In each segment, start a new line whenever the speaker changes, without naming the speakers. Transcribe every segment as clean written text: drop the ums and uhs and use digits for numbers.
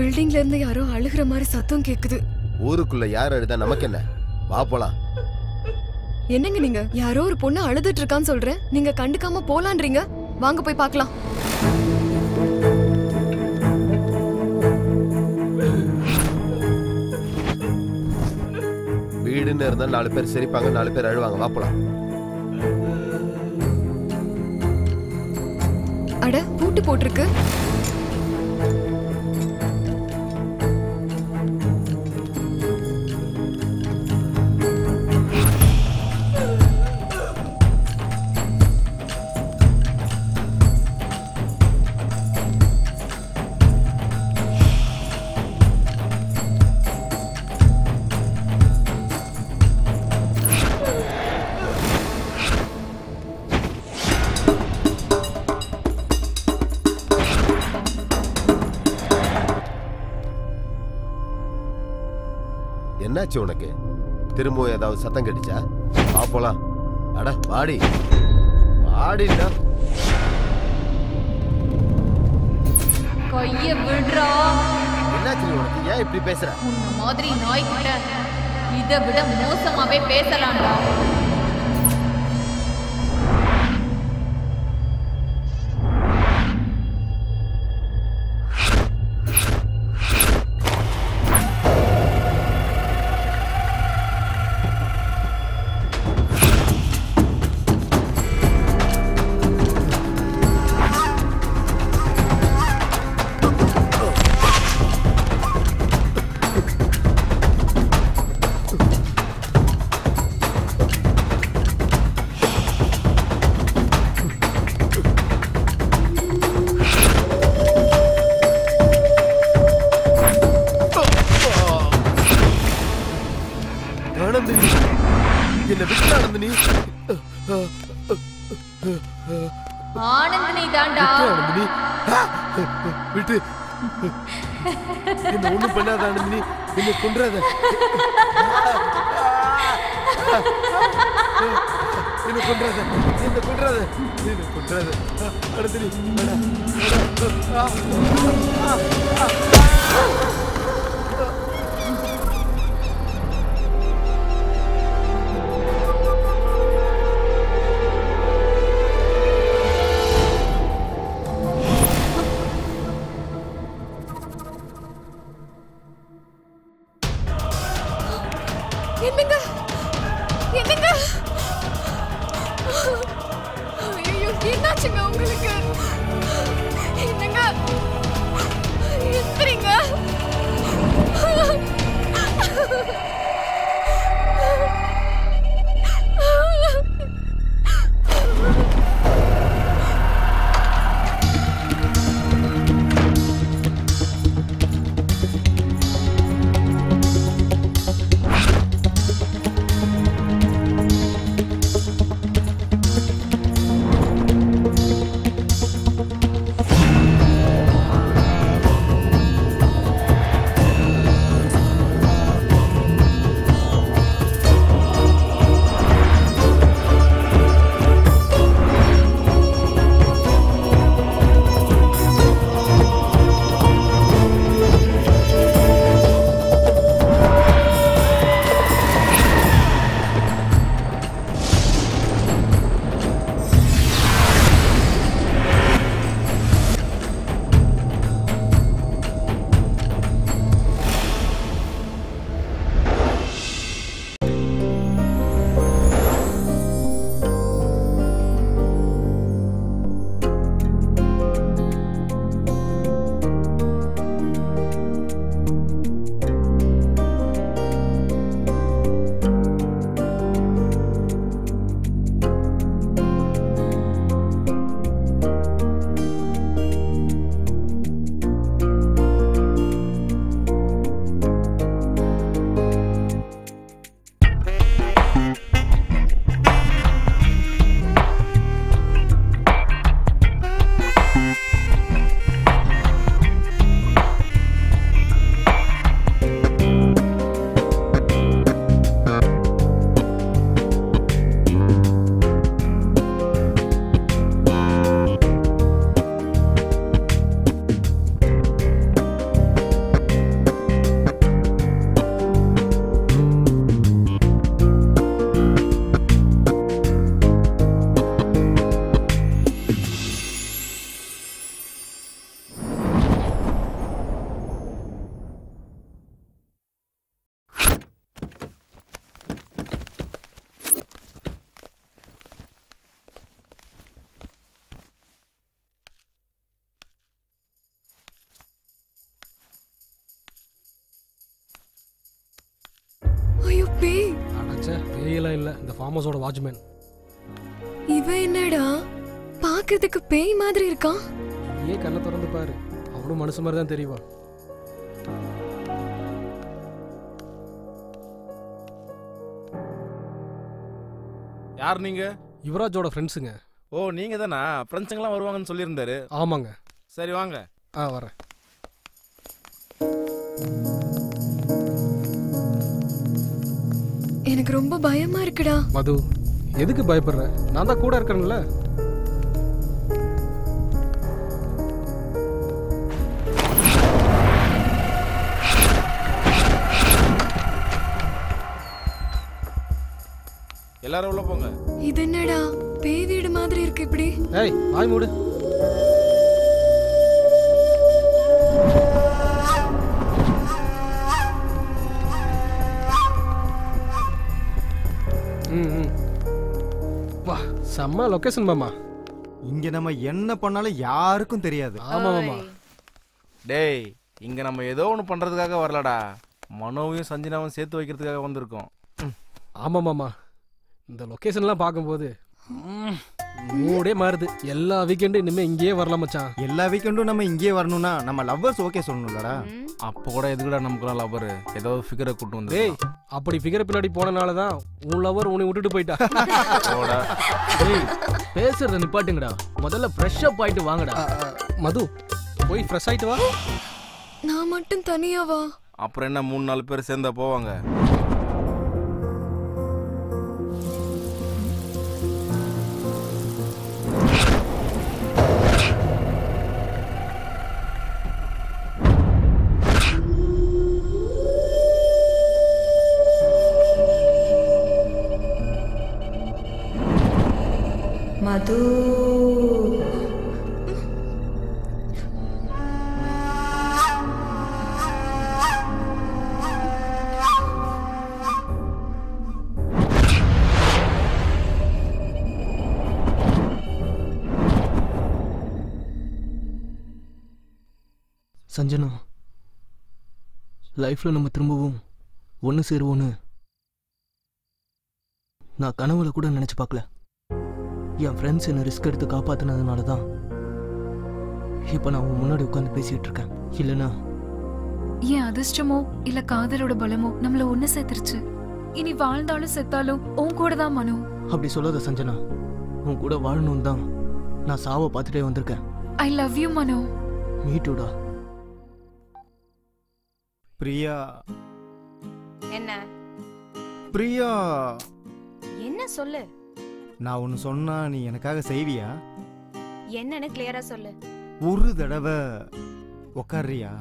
பில்டிங்ல இருந்து யாரோ அழுகிற மாதிரி சத்தம் கேக்குது.
ஊருக்குள்ள யார் அழுதா நமக்கு என்ன? வா போலாம்.
என்னங்க நீங்க? யாரோ ஒரு பொண்ணு அழுதுட்டு இருக்கான்னு சொல்றேன், நீங்க கண்டுக்காம போலான்றீங்க. வாங்க போய் பார்க்கலாம்.
வீடுன்னு இருந்தால் 4 பேர் சிரிப்பாங்க, 4 பேர் அழுவாங்க. வா போலாம்.
அட, பூட்டு போட்டிருக்கு.
என்னாச்சு உனக்கு? திரும்பவும் ஏதாவது சத்தம் கேட்டுச்சா? வா போலாம். அட வாடி வாடிடா.
கைய விடுறா.
என்னாச்சு உனக்கு? ஏன் இப்படி பேசுற?
உன்ன மாதிரி நாய்கிட்ட இதை விட மோசமாவே பேசலாம்டா. ஆனந்தினி தாண்டா.
விட்டு என்ன ஒண்ணும் பண்ணாத ஆனந்தினி, என்ன கொன்றாத. என்ன கொன்றாத, என்ன கொன்றாத, என்ன கொன்றாத ஆனந்தினி.
என்னங்க என்னங்க? ஐயோ, என்னாச்சுங்க உங்களுக்கு? என்னங்க எந்திரிங்க.
பேய்லாம் இல்ல, இந்த ஃபார்ம் ஹவுஸோட வாட்ச்மேன்.
இவன் என்னடா பாக்குறதுக்கு பேய் மாதிரி இருக்கான்?
ஏன் கண்ணை திறந்து பாரு, அவனும் மனுஷன் மாதிரி தான் தெரியுவான்.
யார் நீங்க?
யுவராஜோட ஃப்ரெண்ட்ஸுங்க.
ஓ நீங்க தானா? ஃப்ரெண்ட்ஸுங்கெல்லாம் வருவாங்கன்னு சொல்லியிருந்தாரு.
ஆமாங்க.
சரி வாங்க.
வரேன்.
எனக்கு ரொம்ப பயமா இருக்குடா.
மது, எதுக்கு பயப்படுற? நான் தான் கூட இருக்கேன்ல.
எல்லாரும் உள்ள போங்க.
இது என்னடா பேய் வீடு மாதிரி இருக்கு இப்படி?
ஏய் வாய் மூடு. வா, செம்ம லொகேஷன் மாமா.
இங்க நம்ம என்ன பண்ணாலும் யாருக்கும் தெரியாது.
ஆமா மாமா.
டேய், இங்க நம்ம ஏதோ ஒன்று பண்றதுக்காக வரலடா, மனோவையும் சஞ்சனாவும் சேர்த்து வைக்கிறதுக்காக வந்திருக்கோம்.
ஆமா மாமா, இந்த லொகேஷன்லாம் பார்க்கும்போது மூடே மாறுது. எல்லா வீக்கெண்டும் இனிமே இங்கேயே வரலாம் மச்சான்.
எல்லா வீக்கெண்டும் நம்ம இங்கேயே வரணும்னா நம்ம லவ்வர்ஸ் ஓகே சொல்லணும்லடா.
அப்போ கூட எதுக்குடா நமக்குலாம் லவர் ஏதோ ஃபிகரை கூட்டு வந்து?
டேய், அப்படி ஃபிகர் பின்னாடி போனனால தான் உன் லவர் உன்னை விட்டுட்டு போயிட்டா.
டேய், பேசுறத நிப்பாட்டுங்கடா, முதல்ல ஃப்ரெஷ் அப் ஆயிட்டு வாங்கடா.
மது, போய் ஃப்ரெஷ் ஆயிட்டு வா.
நான் மட்டும் தனியாவா?
அப்புறம் என்ன 3-4 பேர் சேர்ந்தா போவாங்க.
மது,
சஞ்சனா, லைஃப்ல நம்ம திரும்பவும் ஒன்று சேருவோன்னு நான் கனவுல கூட நினைச்சு பார்க்கல. என் ஃப்ரெண்ட்ஸ் என்ன ரிஸ்க் எடுத்து காப்பாத்தினதுனால தான் இப்போ நான் உன் முன்னாடி உட்காந்து பேசிட்டு இருக்கேன். இல்லைன்னா
என் அதிர்ஷ்டமோ இல்ல காதலோட பலமோ நம்மள ஒண்ணு சேர்த்துருச்சு. இனி வாழ்ந்தாலும் செத்தாலும் உன் கூட தான் மனு.
அப்படி சொல்லாத சஞ்சனா, உன் கூட வாழணும் தான் நான் சாவை பார்த்துட்டே வந்திருக்கேன்.
ஐ லவ் யூ மனு.
மீ டூடா.
பிரியா.
என்ன
பிரியா,
என்ன சொல்லு.
நான் ஒன்னு சொன்னா நீ எனக்காக செய்வியா?
என்னன்னு கிளியரா சொல்லு.
ஒரு தடவை உக்காரியா?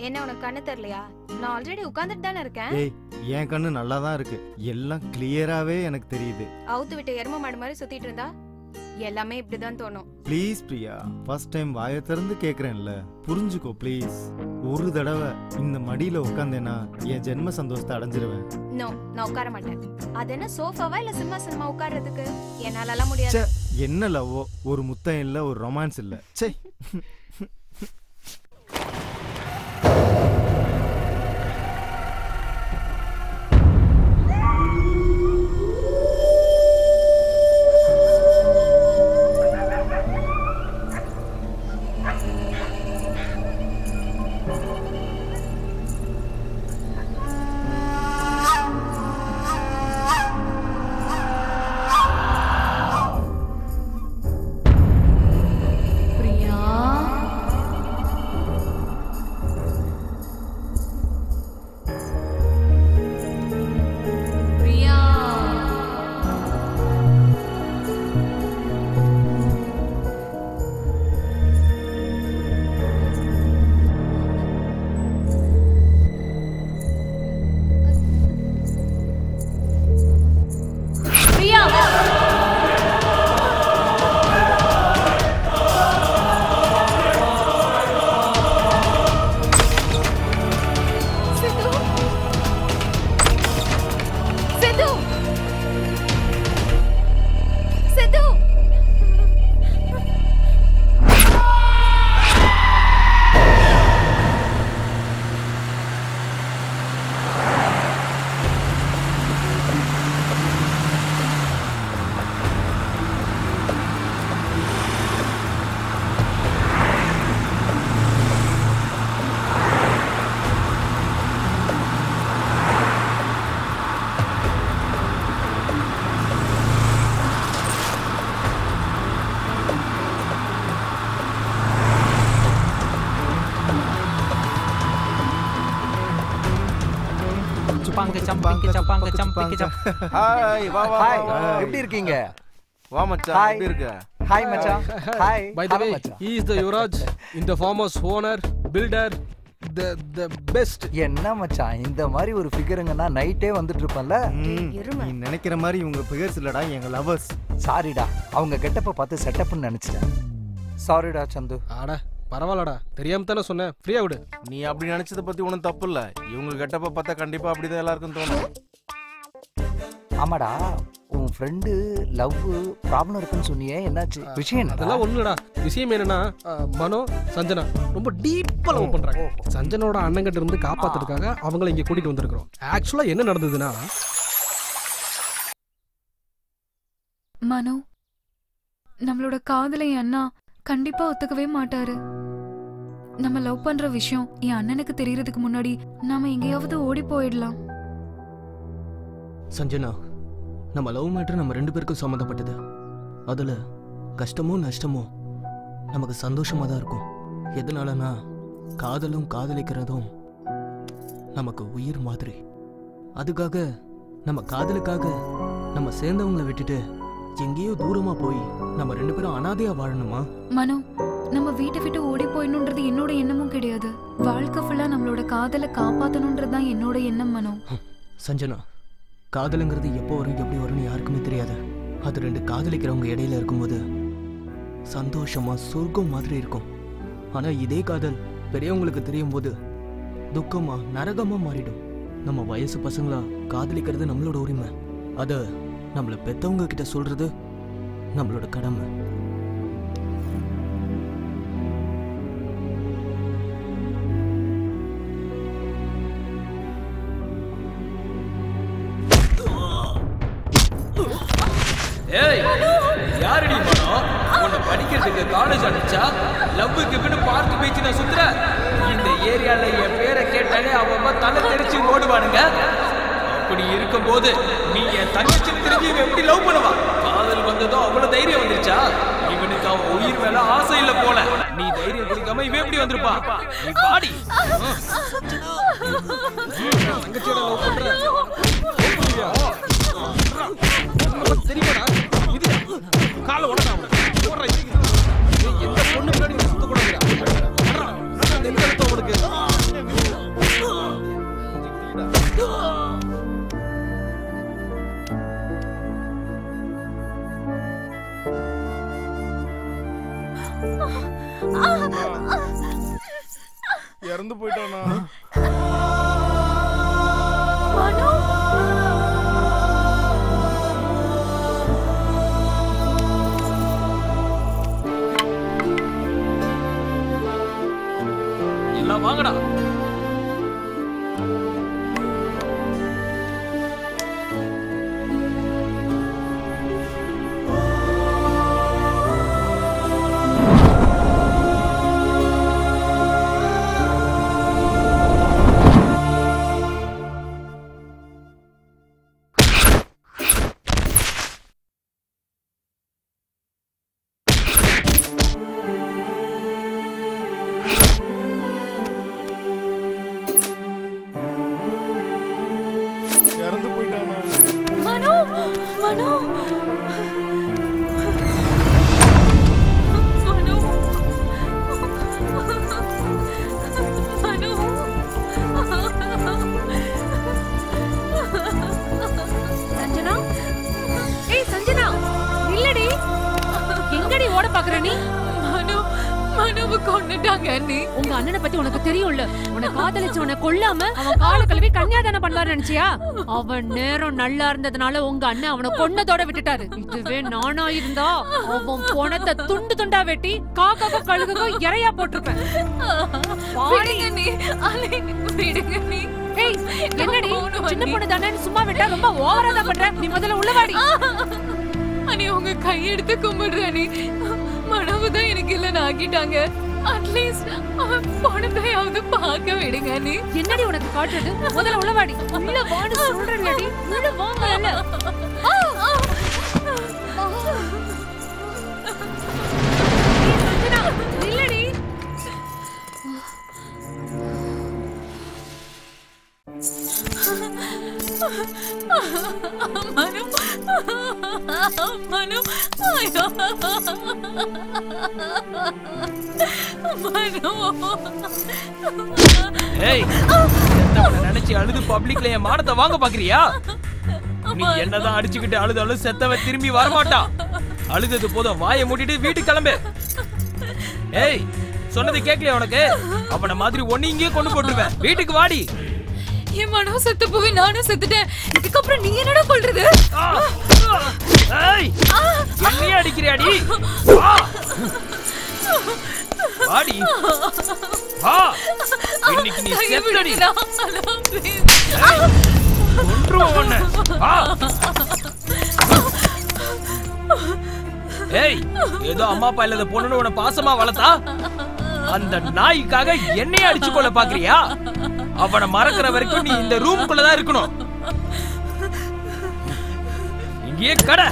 என்ன உனக்கு கண்ணு தெரியலையா? நான் ஆல்ரெடி உட்கார்ந்துட்டு தானே இருக்கேன்.
ஏய், என் கண்ணு நல்லா தான் இருக்கு, எல்லாம் கிளியராவே எனக்கு தெரியுது.
அவுத்து விட்டு எரும மாடு மாதிரி சுத்திட்டு இருந்தா எல்லாமே இப்படிதான் தோணும்.
ப்ளீஸ் பிரியா, ஃபர்ஸ்ட் டைம் வாயை திறந்து கேக்குறேன்ல, புரிஞ்சுக்கோ ப்ளீஸ். ஒரு தடவை இந்த மடியில உட்காந்தேன்னா என் ஜென்ம சந்தோஷத்தை அடைஞ்சிருவேன்.
நோ, நான் உட்கார மாட்டேன். அது என்ன சோஃபாவா இல்ல சிம்மாசனமா உட்கார்றதுக்கு? என்னாலலாம் முடியாது.
என்ன லவ்வோ, ஒரு முத்தம் இல்ல, ஒரு ரொமான்ஸ் இல்ல. சே.
பிரியா
ஹாய் வா வா
ஹாய்
வா.
எப்படி இருக்கீங்க?
வா மச்சான்
Hi.
எப்படி இருக்க?
ஹாய் மச்சான். Hi.
By the way, he is the Yuvraj, in the foremost owner, builder, the best.
என்ன மச்சான் இந்த மாதிரி ஒரு ஃபிகருங்கன்னா நைட்டே வந்துட்டு இருப்பேன்ல.
நீ நினைக்கிற மாதிரி இவங்க ஃபிகர்ஸ் இல்லடா, எங்க லவர்ஸ்.
சாரிடா, அவங்க கெட்டப்ப பார்த்து செட்டப்னு நினைச்சிட்டேன். சாரிடா சந்து.
ஆடா பரவாயில்லடா, தெரியாம தானே சொன்னேன், ஃப்ரீயா விடு.
நீ அப்படி நினைச்சத பத்தி ஒன்றும் தப்பு இல்ல. இவங்க கெட்டப்ப பார்த்தா கண்டிப்பா அப்படிதான் எல்லாருக்கும் தோணும்.
ஆமாடா, உன் ஃப்ரெண்டு லவ் ப்ராப்ளம் இருக்குன்னு சொன்னியே, என்னாச்சு? விஷயம் என்ன?
அதெல்லாம் ஒண்ணுடா. விஷயம் என்னன்னா மனோ சஞ்சனா ரொம்ப டீப்பா லவ் பண்றாங்க. சஞ்சனோட அண்ணங்கிட்ட இருந்து காப்பாத்துறதுக்காக அவங்கள இங்க கூட்டிட்டு வந்திருக்கிறோம். ஆக்சுவலா என்ன நடந்ததுன்னா,
மனோ, நம்மளோட காதலை என் அண்ணா கண்டிப்பா ஒத்துக்கவே மாட்டாரு. நம்ம லவ் பண்ற விஷயம் என் அண்ணனுக்கு தெரியறதுக்கு முன்னாடி நாம எங்கேயாவது ஓடி போயிடலாம்.
சஞ்சனா, நம்ம லவ் மேட்ரு நம்ம 2 பேருக்கும் சம்மந்தப்பட்டது. அதில் கஷ்டமோ நஷ்டமோ நமக்கு சந்தோஷமாக தான் இருக்கும். எதனாலனா காதலும் காதலிக்கிறதும் நமக்கு உயிர் மாதிரி. அதுக்காக நம்ம காதலுக்காக நம்ம சேர்ந்தவங்களை விட்டுட்டு எங்கேயோ தூரமாக போய் நம்ம 2 பேரும் அனாதையாக வாழணுமா?
மனோ, நம்ம வீட்டை விட்டு ஓடி போயிடணுன்றது என்னோட எண்ணமும் கிடையாது. வாழ்க்கை ஃபுல்லா நம்மளோட காதலை காப்பாற்றணுன்றது தான் என்னோட எண்ணம். மனோ
சஞ்சனா, காதலுங்கிறது எப்போ வரும் எப்படி வரும்னு யாருக்குமே தெரியாது. அது 2 காதலிக்கிறவங்க இடையில இருக்கும்போது சந்தோஷமா சொர்க்கம் மாதிரி இருக்கும். ஆனா இதே காதல் பெரியவங்களுக்கு தெரியும் போது துக்கமா நரகமா மாறிடும். நம்ம வயசு பசங்களா காதலிக்கிறது நம்மளோட உரிமை. அத நம்மள பெத்தவங்க கிட்ட சொல்றது நம்மளோட கடமை.
ஏய், யாரடி மனோ உன்னை படிக்கிறதுக்கு காலேஜ் அனுப்பிச்சா? லவ்வுக்கு பின்னு பார்க் பீச் நான் சுத்துற. இந்த ஏரியால என் பேரை கேட்டாலே அவங்க தலை தெரிச்சு ஓடுவானுங்க. அப்படி இருக்கும்போது நீ என் தங்கச்சி திரும்பி எப்படி லவ் பண்ணுவா? காதல் வந்ததும் அவ்வளவு தைரியம் வந்துருச்சா? இவனுக்கு அவன் உயிர் மேல ஆசை இல்ல போல. நீ தைரியம் கொடுக்காம இவன் எப்படி வந்திருப்பா? நீ பாடி
தங்கச்சியோட லவ் பண்ற தெரியுமாடா? இது காலை உடனே போடுற எந்த பொண்ணு முன்னாடி சுத்த கூடாதுடா. உனக்கு
இறந்து போயிட்டானா?
எல்லாம் வாங்கடா.
உங்க அண்ணனை பத்தி உனக்கு தெரியும்ல. உன்னை காதலிச்சவனை கொல்லாம அவன் கால கழுவி கன்னியாதானம் பண்ணுவாரு நினைச்சியா? அவன் நேரம் நல்லா இருந்ததுனால உங்க அண்ணன் அவனை கொன்னதோட விட்டுட்டாரு. இதுவே நானா இருந்தா அவன் போனத்தை துண்டு துண்டா வெட்டி காக்காக்கும் கழுகுக்கும் இறையா போட்டிருப்பேன். என்னடி சின்ன பொண்ணு தானே சும்மா விட்டா ரொம்ப ஓவரா தான் பண்ற. நீ முதல்ல உள்ளவாடி.
அனி உங்க கையெடுத்து கும்பிடுற. நீ மனவுதான் எனக்கு இல்லன்னு ஆக்கிட்டாங்க. அட்லீஸ்ட் அவன் பணத்தையாவது பார்க்க விடுங்க. நீ
என்னடி உனக்கு காட்டுறது? முதல்ல உள்ளவாடி. உள்ள வாடி சொல்றேன்டி. உள்ள வாங்கல.
இல்லடி. மனு மனு ஐயோ மனு
ஏய் நினைச்சு அழுது பப்ளிக்ல என் மானத்தை வாங்க பாக்குறியா? நீ என்னதான் அடிச்சுக்கிட்டு அழுதாலும் செத்தவன் திரும்பி வரமாட்டான். அழுதது போதும், வாயை மூடிட்டு வீட்டுக்கு கிளம்பு. ஏய் சொன்னது கேட்கலையா உனக்கு? அவன மாதிரி ஒண்ணு இங்கேயே கொண்டு போட்டுருவேன். வீட்டுக்கு வாடி.
என் மனோ செத்து போய் நானும் செத்துட்டேன். இதுக்கப்புறம் நீ என்னடா கொல்றது?
ஏய் என்னையே அடிக்கிறியாடி? வாடி வா. இன்னைக்கு நீ செத்தடி. ஒன்றும் ஒண்ணு வா. ஏய் ஏதோ அம்மா அப்பா இல்லாத பொண்ணுன்னு உன பாசமா வளர்த்தா அந்த நாய்க்காக என்னையே அடிச்சு கொள்ள பாக்குறியா? அவனை மறக்கிற வரைக்கும் நீ இந்த ரூம்குள்ளதான் இருக்கணும். இங்கேயே கடை.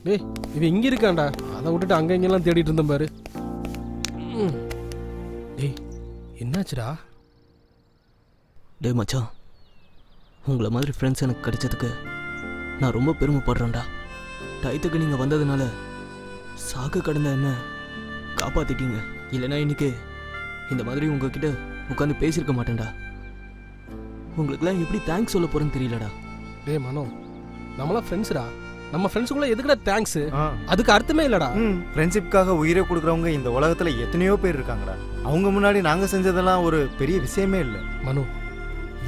டேய் இவன் இங்க இருக்கான்டா. அதை விட்டுட்டு அங்க இங்கெல்லாம் தேடிட்டு இருந்தேன் பாரு. டேய் என்னாச்சுடா?
டேய் மச்சான், உங்களை மாதிரி ஃப்ரெண்ட்ஸ் எனக்கு கிடைச்சதுக்கு நான் ரொம்ப பெருமைப்படுறேன்டா. டயத்துக்கு நீங்கள் வந்ததுனால சாக்கு கடந்த என்ன காப்பாற்றிட்டீங்க. இல்லைனா இன்னைக்கு இந்த மாதிரி உங்ககிட்ட உட்காந்து பேசியிருக்க மாட்டேன்டா. உங்களுக்குலாம் எப்படி தேங்க்ஸ் சொல்ல போகிறேன்னு தெரியலடா.
டேய் மனோ, நம்மளாம் ஃப்ரெண்ட்ஸ்டா. நம்ம ஃப்ரெண்ட்ஸுக்குள்ள எதுக்குடா தேங்க்ஸ்? அதுக்கு அர்த்தமே இல்லடா.
ஃப்ரெண்ட்ஷிப்காக உயிரை கொடுக்குறவங்க இந்த உலகத்துல எத்தனையோ பேர் இருக்காங்கடா. அவங்க முன்னாடி நாங்க செஞ்சதெல்லாம் ஒரு பெரிய விஷயமே இல்லை.
மனு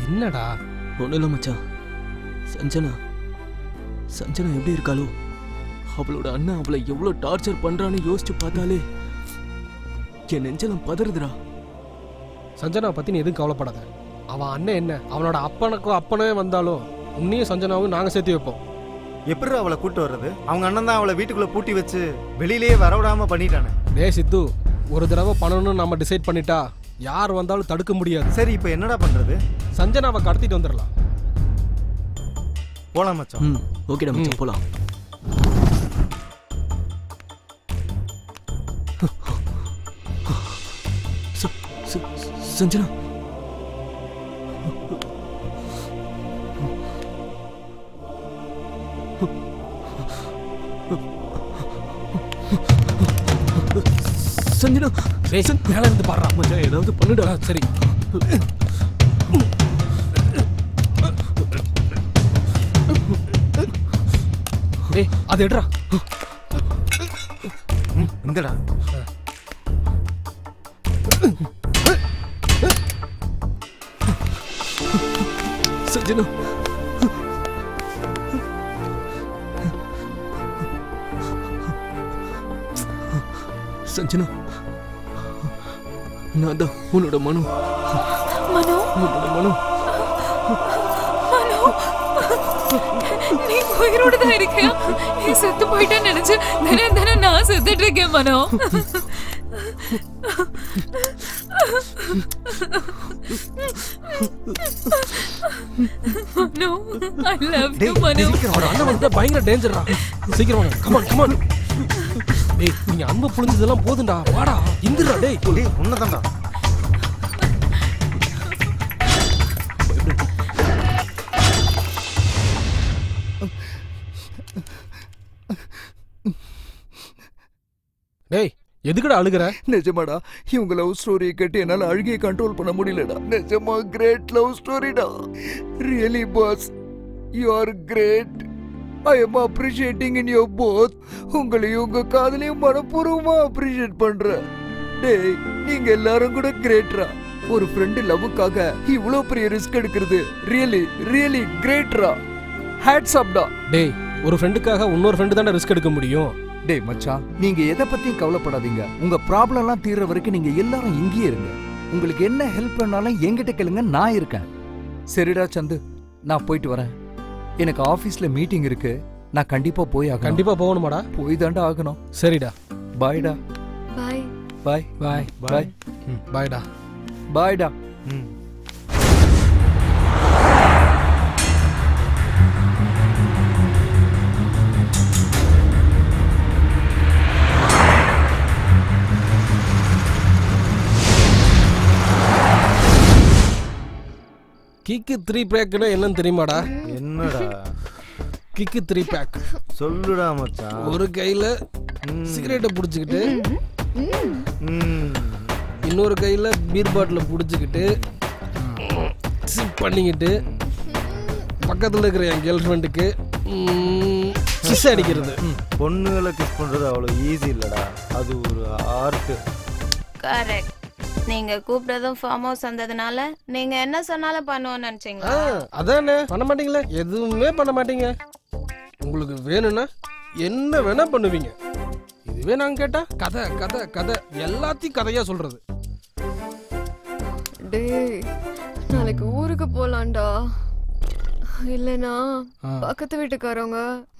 என்னடா?
ஒன்றும் இல்லை மச்சான். சஞ்சனா எப்படி இருக்காளோ, அவளோட அண்ணன் அவளை எவ்வளோ டார்ச்சர் பண்றான்னு யோசிச்சு பார்த்தாலே என் நெஞ்செல்லாம் பதறுதுடா.
சஞ்சனா பத்தி நீ எதுவும் கவலைப்படாத. அவன் அண்ணன் என்ன, அவனோட அப்பனே வந்தாலும் உன்னையும் சஞ்சனாவும் நாங்க சேர்த்து வைப்போம்.
எப்படி அவளை கூட்டு வர்றது? அவங்க அண்ணன் தான் அவளை வீட்டுக்குள்ள பூட்டி வச்சு வெளியிலேயே வரவிடாம பண்ணிட்டானே.
டேய் சித்து, ஒரு தடவை பண்ணணும்னு நம்ம டிசைட் பண்ணிட்டா யார் வந்தாலும் தடுக்க முடியாது.
சரி இப்போ என்னடா பண்றது?
சஞ்சனாவை கடத்திட்டு வந்துடலாம்.
போலாம் மச்சான்.
ஓகேடா மச்சான், போலாம். சஞ்சனா சஞ்சனா
மேல இருந்து பாடுறா.
மச்சான் ஏதாவது பண்ணுடா.
சரி டேய் அது எடுறா.
இந்தடா.
சஞ்சனா சஞ்சனா நான் தான் உன்னோட மனு. உன்னோட மனு.
நீ உயிரோட தான் இருக்கியா? நீ செத்து போயிட்டேன்னு நினைச்சு தினம் நான் செத்துட்டு இருக்கேன் மனோ. மனோ ஐ லவ் யூ மனோ.
அண்ணன் வந்து பயங்கர டேஞ்சர்டா. சீக்கிரம் வாங்க. Come on come on. டேய் நீங்க அன்பு புளிஞ்சதெல்லாம் போதும்டா. வாடா இந்துடா. டேய்
டேய் உன்னதான்டா.
டேய் எதுக்குடா அழுகுற?
நிஜமாடா, இவங்க லவ் ஸ்டோரியை கேட்டு என்னால அழுகையை கண்ட்ரோல் பண்ண முடியலடா. நிஜமா கிரேட் லவ் ஸ்டோரிடா. Really boss, you are great. I am appreciating in your both. உங்களையும் உங்க காதலையும் மனப்பூர்வமா அப்ரிஷியேட் பண்றேன். டேய் நீங்க எல்லாரும் கூட கிரேட்ரா. ஒரு ஃப்ரெண்டு லவ்வுக்காக இவ்வளோ பெரிய ரிஸ்க் எடுக்கிறது ரியலி ரியலி கிரேட்ரா. ஹேட்ஸ் அப் டா.
டேய் ஒரு ஃப்ரெண்டுக்காக இன்னொரு ஃப்ரெண்டு தானே ரிஸ்க் எடுக்க முடியும்.
டேய் மச்சான், நீங்க எதை பத்தியும் கவலைப்படாதீங்க. உங்க ப்ராப்ளம் எல்லாம் தீர்ற வரைக்கும் நீங்க எல்லாரும் இங்கேயே இருங்க. உங்களுக்கு என்ன ஹெல்ப் பண்ணாலும் என்கிட்ட கேளுங்க, நான் இருக்கேன். சரிடா சந்து, நான் போயிட்டு வரேன்.
எனக்கு ஆபீஸ்ல மீட்டிங் இருக்கு. நான் கண்டிப்பா போய் ஆகணும்.
கண்டிப்பா போகணுமாடா?
போய் தாண்டா ஆகணும்.
சரிடா.
பாய்டா.
பாய்.
பாய்
பாய்
பாய்
பாய்டா.
பாய்டா.
கிக்கு 3 பேக்னா என்னன்னு தெரியுமாடா?
என்னடா
கிக்கு 3 பேக்?
சொல்லுடா மச்சான்.
ஒரு கையில சிகரெட்டை புடிச்சுக்கிட்டு இன்னொரு கையில பீர் பாட்டில புடிச்சுக்கிட்டு சிப் பண்ணிக்கிட்டு பக்கத்துல இருக்கிற என் கேர்ள் ஃப்ரெண்டுக்கு கிஸ் அடிக்கிறது.
பொண்ணுகளை கிஸ் பண்றது அவ்வளவு ஈஸி இல்லடா, அது ஒரு ஆர்ட்.
கரெக்ட். நீங்க கூப்பிட்டதும் ஃபார்ம் ஹவுஸ் வந்ததுனால நீங்க என்ன சொன்னாலும் பண்ணுவோம்னு நினைச்சீங்களா?
அதானே, பண்ண மாட்டீங்களே, எதுவுமே பண்ண மாட்டீங்க. உங்களுக்கு வேணும்னா என்ன வேணா பண்ணுவீங்க. இதுவே நாங்க கேட்டா கதை கதை கதை எல்லாத்தையும் கதையா சொல்றது.
டேய், நாளைக்கு ஊருக்கு போலாம்டா. இல்லனா பக்கத்து வீட்டுக்காரங்க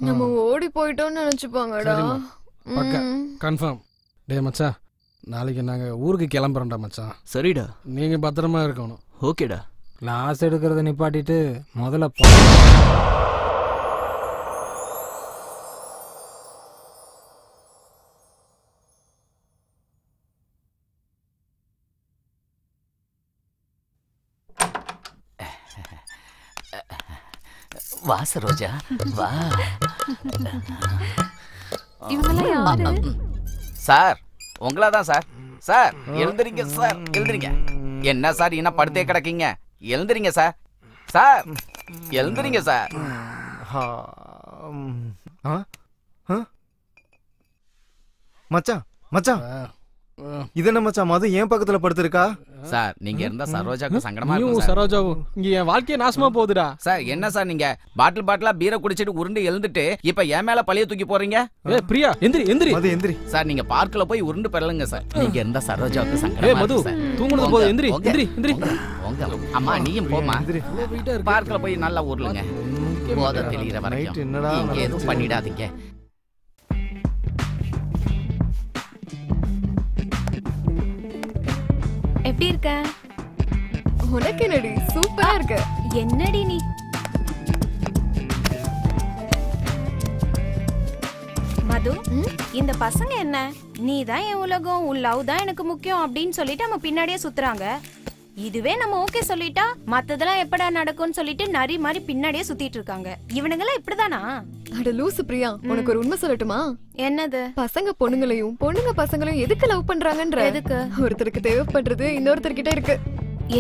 நம்ம ஓடி போயிட்டோம்னு நினைச்சுப்பாங்கடா.
பக்கா கன்ஃபார்ம். டேய் மச்சான், நாளைக்கு நாங்க ஊருக்கு கிளம்புறோம்டா மச்சான்.
சரிடா.
நீங்க பத்திரமா இருக்கணும்.
ஓகேடா.
கிளாஸ் எடுக்கிறத நிப்பாட்டிட்டு முதல்ல போ.
வா சரோஜா வா.
சார் உங்களா தான் சார். சார் எழுந்துறீங்க சார், எழுந்துறீங்க. என்ன சார் என்ன படுத்தே கிடக்கீங்க? எழுந்துறீங்க சார். சார் எழுந்துறீங்க சார்.
மச்சான் மச்சான், இது என்ன மச்சான் மது ஏன் பக்கத்துல படுத்திருக்கா?
சார் நீங்க இருந்தா சரோஜாக்கு சங்கடமா
நீயும்
இருக்கும் சார்.
சரோஜாவும் இங்க என் வாழ்க்கையே நாசமா போகுதுடா.
சார் என்ன சார் நீங்க பாட்டிலா பீரை குடிச்சிட்டு உருண்டு எழுந்துட்டு இப்ப என் மேல பழிய தூக்கி போறீங்க?
ஏய் பிரியா, எந்திரி எந்திரி.
மது எந்திரி.
சார் நீங்க பார்க்ல போய் உருண்டு பெறலுங்க சார். நீங்க இருந்தா சரோஜாவுக்கு சங்கடமா
ஏய் மது, தூங்குனது போது எந்திரி எந்திரி எந்திரி.
அம்மா நீயும் போமா. பார்க்ல போய் நல்லா ஊர்லுங்க. போத தெளிகிற வரைக்கும் நீங்க எதுவும் பண்ணிடாதீங்க.
எப்படி இருக்க?
உனக்கு என்னடி சூப்பரா இருக்க.
என்னடி நீ? மது, இந்த பசங்க என்ன நீ தான் என் உலகம், உன் லவ் தான் எனக்கு முக்கியம் அப்படின்னு சொல்லிட்டு நம்ம பின்னாடியே சுத்துறாங்க. இதுவே நம்ம ஓகே சொல்லிட்டா மத்ததெல்லாம் எப்படா நடக்கும்னு சொல்லிட்டு நரி மாதிரி பின்னாடியே சுத்திட்டு இருக்காங்க. இவனுங்கெல்லாம் இப்படிதானா?
அட லூசு பிரியா, உனக்கு ஒரு உண்மை சொல்லட்டுமா?
என்னது?
பசங்க பொண்ணுங்களையும் பொண்ணுங்க பசங்களையும் எதுக்கு லவ் பண்றாங்கன்ற?
எதுக்கு?
ஒருத்தருக்கு தேவைப்படுறது இன்னொருத்தர்கிட்ட இருக்கு.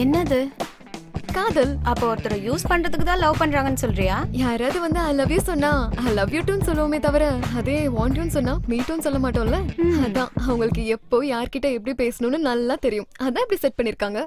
என்னது?
காதல்.
அப்ப ஒருத்தர் யூஸ் பண்றதுக்கு தான் லவ் பண்றாங்கன்னு சொல்றியா?
யாராவது வந்து ஐ லவ் யூ சொன்னா ஐ லவ் யூ டூன்னு சொல்லுவோமே தவிர அதே வாண்ட் யூன்னு சொன்னா மீ டூன்னு சொல்ல மாட்டோம்ல. அதான் அவங்களுக்கு எப்போ யார்கிட்ட எப்படி பேசணும்னு நல்லா தெரியும். அதான் இப்படி செட் பண்ணிருக்காங்க.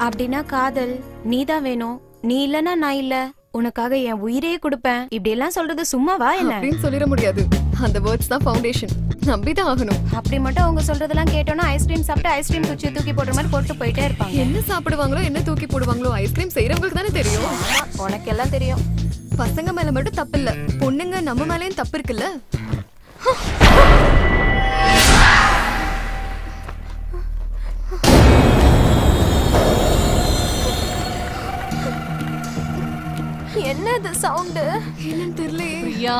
அப்படின்னா காதல் நீதான் வேணும், நீ இல்லனா நான் இல்ல, உனக்காக என் உயிரையே கொடுப்பேன், இப்படி எல்லாம் சொல்றது சும்மாவா என்ன?
அப்படின்னு சொல்லிட முடியாது. அந்த வேர்ட்ஸ் தான் ஃபவுண்டேஷன், நம்பிதான் ஆகணும்.
அப்படி மட்டும் அவங்க சொல்றதெல்லாம் கேட்டோம்னா ஐஸ்கிரீம் சாப்பிட்டு ஐஸ்கிரீம் குச்சி தூக்கி போடுற மாதிரி போட்டு போயிட்டே இருப்பாங்க.
என்ன சாப்பிடுவாங்களோ என்ன தூக்கி போடுவாங்களோ ஐஸ்கிரீம் செய்யறவங்களுக்கு தானே தெரியும்.
உனக்கு எல்லாம் தெரியும்.
பசங்க மேல மட்டும் தப்பு இல்ல, பொண்ணுங்க நம்ம மேலயும் தப்பு இருக்குல்ல.
என்னது சவுண்ட்?
என்னன்னு தெரியலையே.
பிரியா,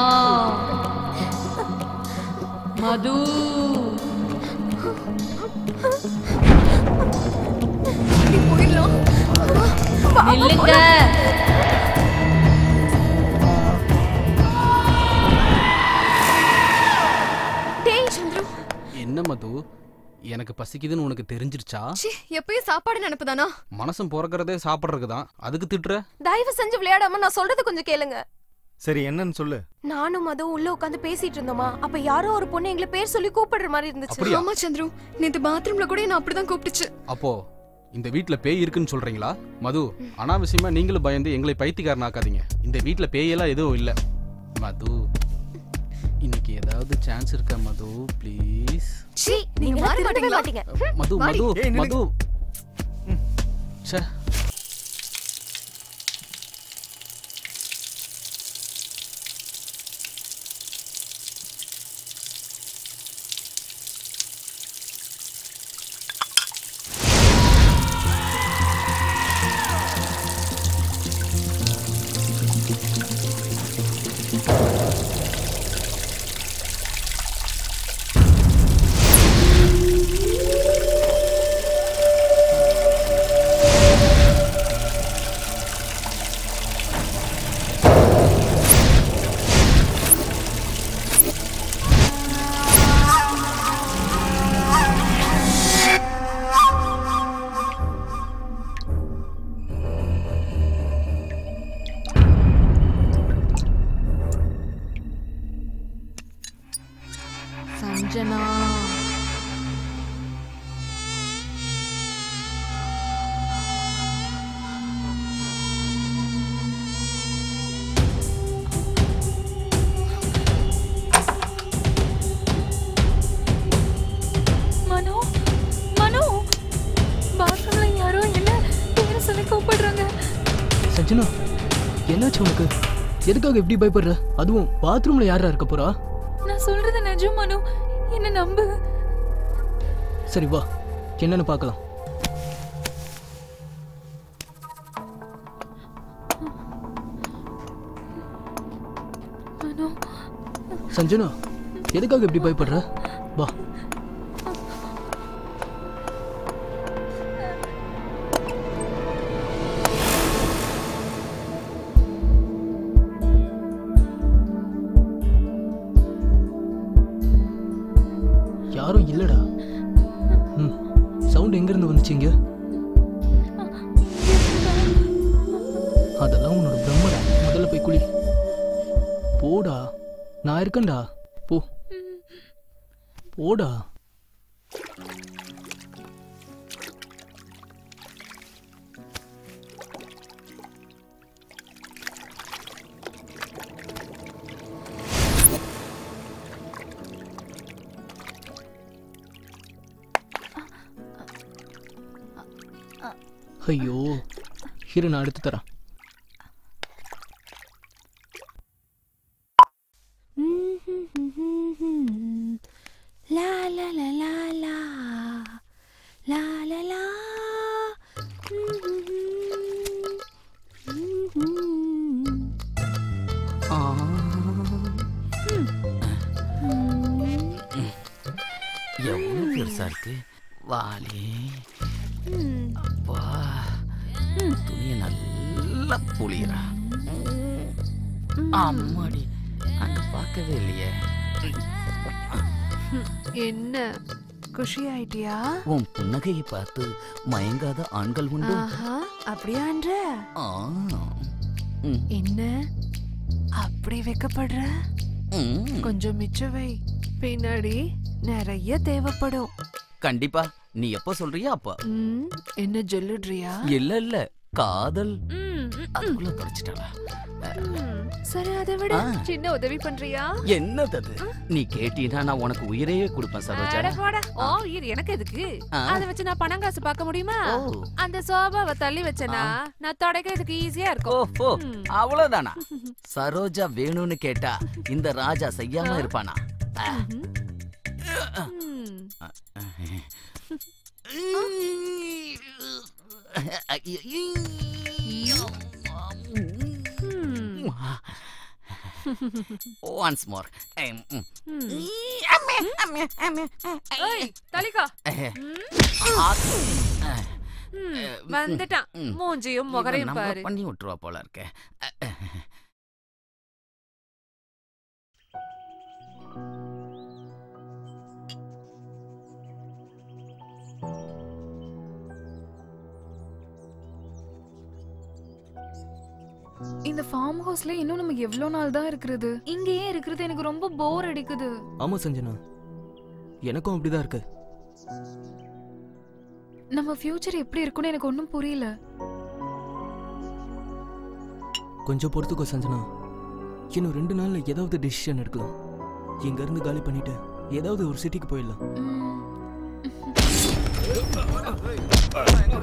மது,
போயிடலாம்.
நில்லுங்க.
என்ன மது, எனக்கு பசிக்குதுன்னு உனக்கு தெரிஞ்சிருச்சா?
எப்பயும் சாப்பாடு நினைப்புதானா?
மனசும் பிறக்கிறதே சாப்பிட்றதுக்கு தான், அதுக்கு திட்டுற?
தயவு செஞ்சு விளையாடாம நான் சொல்றது கொஞ்சம் கேளுங்க.
சரி என்னன்னு சொல்லு.
நானும் அதுவும் உள்ள உட்காந்து பேசிட்டு இருந்தோமா, அப்ப யாரோ ஒரு பொண்ணு எங்களை பேர் சொல்லி கூப்பிடுற மாதிரி இருந்துச்சு.
ஆமா சந்துரு, நேத்து பாத்ரூம்ல கூட என்ன அப்படிதான் கூப்பிட்டுச்சு.
அப்போ இந்த வீட்ல பேய் இருக்குன்னு சொல்றீங்களா? மது, அனாவசியமா நீங்களும் பயந்து எங்களை பைத்தியக்காரன் ஆக்காதீங்க. இந்த வீட்ல பேயெல்லாம் எதுவும் இல்ல.
மது, இன்னைக்கு ஏதாவது சான்ஸ் இருக்கா மது? ப்ளீஸ்.
சீ, நீங்க மாற மாட்டீங்களா?
மது மது மது. ச்சே.
சஞ்சனா, மனோ மனோ, பாத்ரூம்ல யாரோ என்ன பேரை சொல்லி கூப்பிடுறாங்க.
சஞ்சனா, என்னாச்சு உனக்கு? எதுக்காக இப்படி பயப்படுற? அதுவும் பாத்ரூம்ல யாரா இருக்க போறா?
நான் சொல்றது நிஜம் மனோ, என்ன நம்பு.
சரி வா, என்னன்னு பார்க்கலாம்.
மனோ.
சஞ்சனா, எதுக்காக இப்படி பயப்படுற? வா. யாரும் இல்லடா. சவுண்ட் எங்க இருந்து வந்துச்சீங்க? அதெல்லாம் உன்னோட பிரம்மடா. முதல்ல போய் குளி. போடா, நான் இருக்கேன்டா. போ போடா. ஐயோ, இரு நான் எடுத்து தரேன்.
லா லா லா லா லா லா லா லா.
எவ்வளவு பெருசா இருக்கு வாலி. அப்பா, துணியை நல்லா புளியறா. அம்மாடி, அங்க பார்க்கவே இல்லையே.
என்ன குஷி ஆயிட்டியா?
உன் புன்னகையை பார்த்து மயங்காத ஆண்கள் உண்டு.
அப்படியான்ற? என்ன அப்படி வெக்கப்படுற? கொஞ்சம் மிச்சவை, பின்னாடி நிறைய தேவைப்படும்.
கண்டிப்பா, நீ எப்ப சொல்றியா அப்ப.
என்ன ஜொல்லுட்றியா?
இல்ல இல்ல, காதல். அதுக்குள்ள தொலைச்சிட்டாளா?
சரி, அதை விட சின்ன உதவி பண்றியா?
என்னது அது? நீ கேட்டீனா நான் உனக்கு உயிரையே கொடுப்பேன் சரோஜா.
அட போடா. ஓ, இது எனக்கு எதுக்கு? அத வச்சு நான் பணம் காசு பார்க்க முடியுமா? அந்த சோபாவை தள்ளி வச்சனா நான் தொடக்கிறதுக்கு ஈஸியா இருக்கும்.
ஓ, அவ்வளவுதானா? சரோஜா வேணும்னு கேட்டா இந்த ராஜா செய்யாம இருப்பானா? Once more.
தலிகா வந்துட்டான். மூஞ்சியும் முகரையும் பாரு.
பண்ணி விட்டுருவா போல இருக்க.
இந்த ஃபார்ம் ஹவுஸ்ல இன்னும் நம்ம எவ்வளவு நாள் தான் இருக்கிறது? இங்கேயே இருக்கிறது எனக்கு ரொம்ப போர் அடிக்குது.
ஆமா சஞ்சனா, எனக்கும் அப்படிதான் இருக்கு.
நம்ம ஃபியூச்சர் எப்படி இருக்கும்னு எனக்கு ஒன்றும் புரியல.
கொஞ்சம் பொறுத்துக்கோ சஞ்சனா, இன்னும் 2 நாள்ல ஏதாவது டெசிஷன் எடுக்கலாம். இங்க இருந்து காலி பண்ணிட்டு ஏதாவது ஒரு சிட்டிக்கு போயிடலாம்.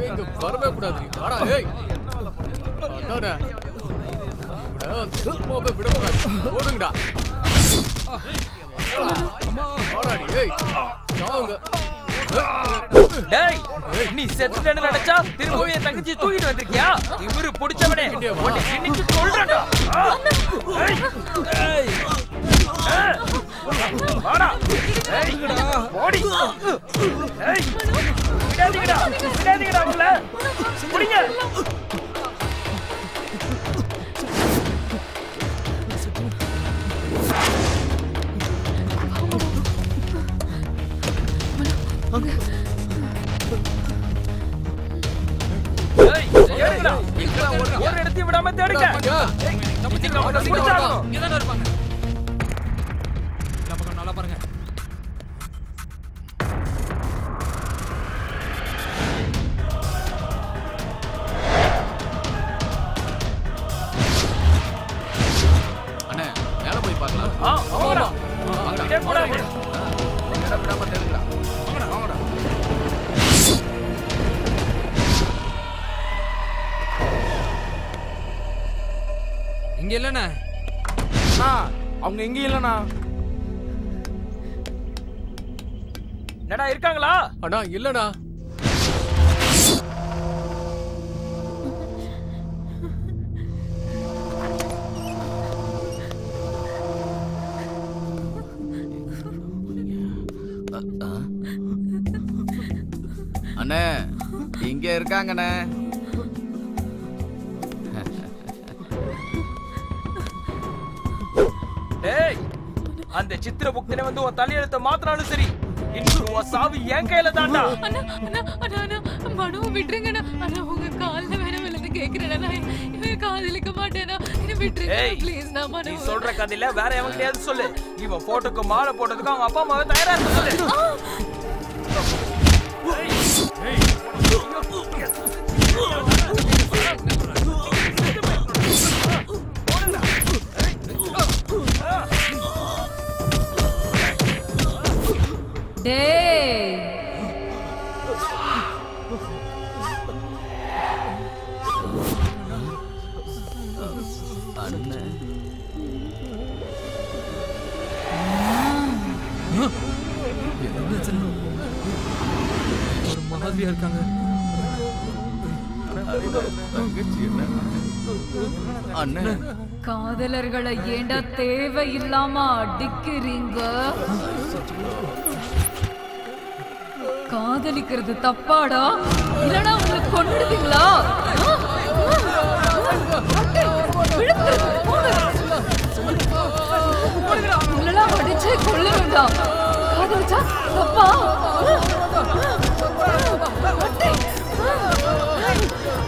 இங்க வரவே கூடாது. வாடா ஏய். அடடா. போவே விட கூடாது. ஓடுங்கடா. வாடாடி ஏய். சாவுங்க.
டேய் நீ செத்துட்டேன்னு நினைச்சா திரும்பவும் என் தங்கச்சி தூக்கிட்டு வந்திருக்கியா? இவரு புடிச்சவனே உன்னை இன்னைக்கு கொல்றடா. ஏய் வாடா. ஏய் ஓடி. ஏய் விடாதீங்கடா உள்ள. புடிங்க. ஒரு இடத்தையும் விடாம தேடுங்க.
நல்லா பாருங்க.
அண்ணே மேல போய் பார்க்கலாம்.
விடாம தேடுங்கடா.
இங்க இல்லண்ணா.
அவங்க எங்க இல்லண்ணா.
என்னடா இருக்காங்களா?
அண்ணா இல்லண்ணா.
அண்ணே இங்க இருக்காங்கண்ணே.
டேய் அந்த சித்திரகுப்தனை வந்து உன் தலையெழுத்த மாத்தினாலும் சரி, இன்னும் உன் சாவு என் கையில தான்டா.
மனு விட்டுருங்கண்ணா. அண்ணா உங்க கால்ல வேற விழுந்து கேக்குறேன். இவன் காதலிக்க மாட்டேனா? என்ன விட்டுருங்க ப்ளீஸ். நான் மனு
நீ சொல்ற கதையில வேற எவன்கிட்டயாவது சொல்லு. இவன் போட்டோக்கு மாலை போட்டதுக்கு அவங்க அப்பா அம்மாவை தயாரா இருக்க சொல்லு.
ஒரு மாதிரியா இருக்காங்க.
காதலர்களை ஏண்டா தேவையில்லாம அடிக்கிறீங்க? காதலிக்கிறது தப்பாடா? இல்லனா உங்களை கொன்னுடுவீங்களா? உங்களா அடிச்சு கொல்ல வேண்டாம். காதலிச்சா தப்பா?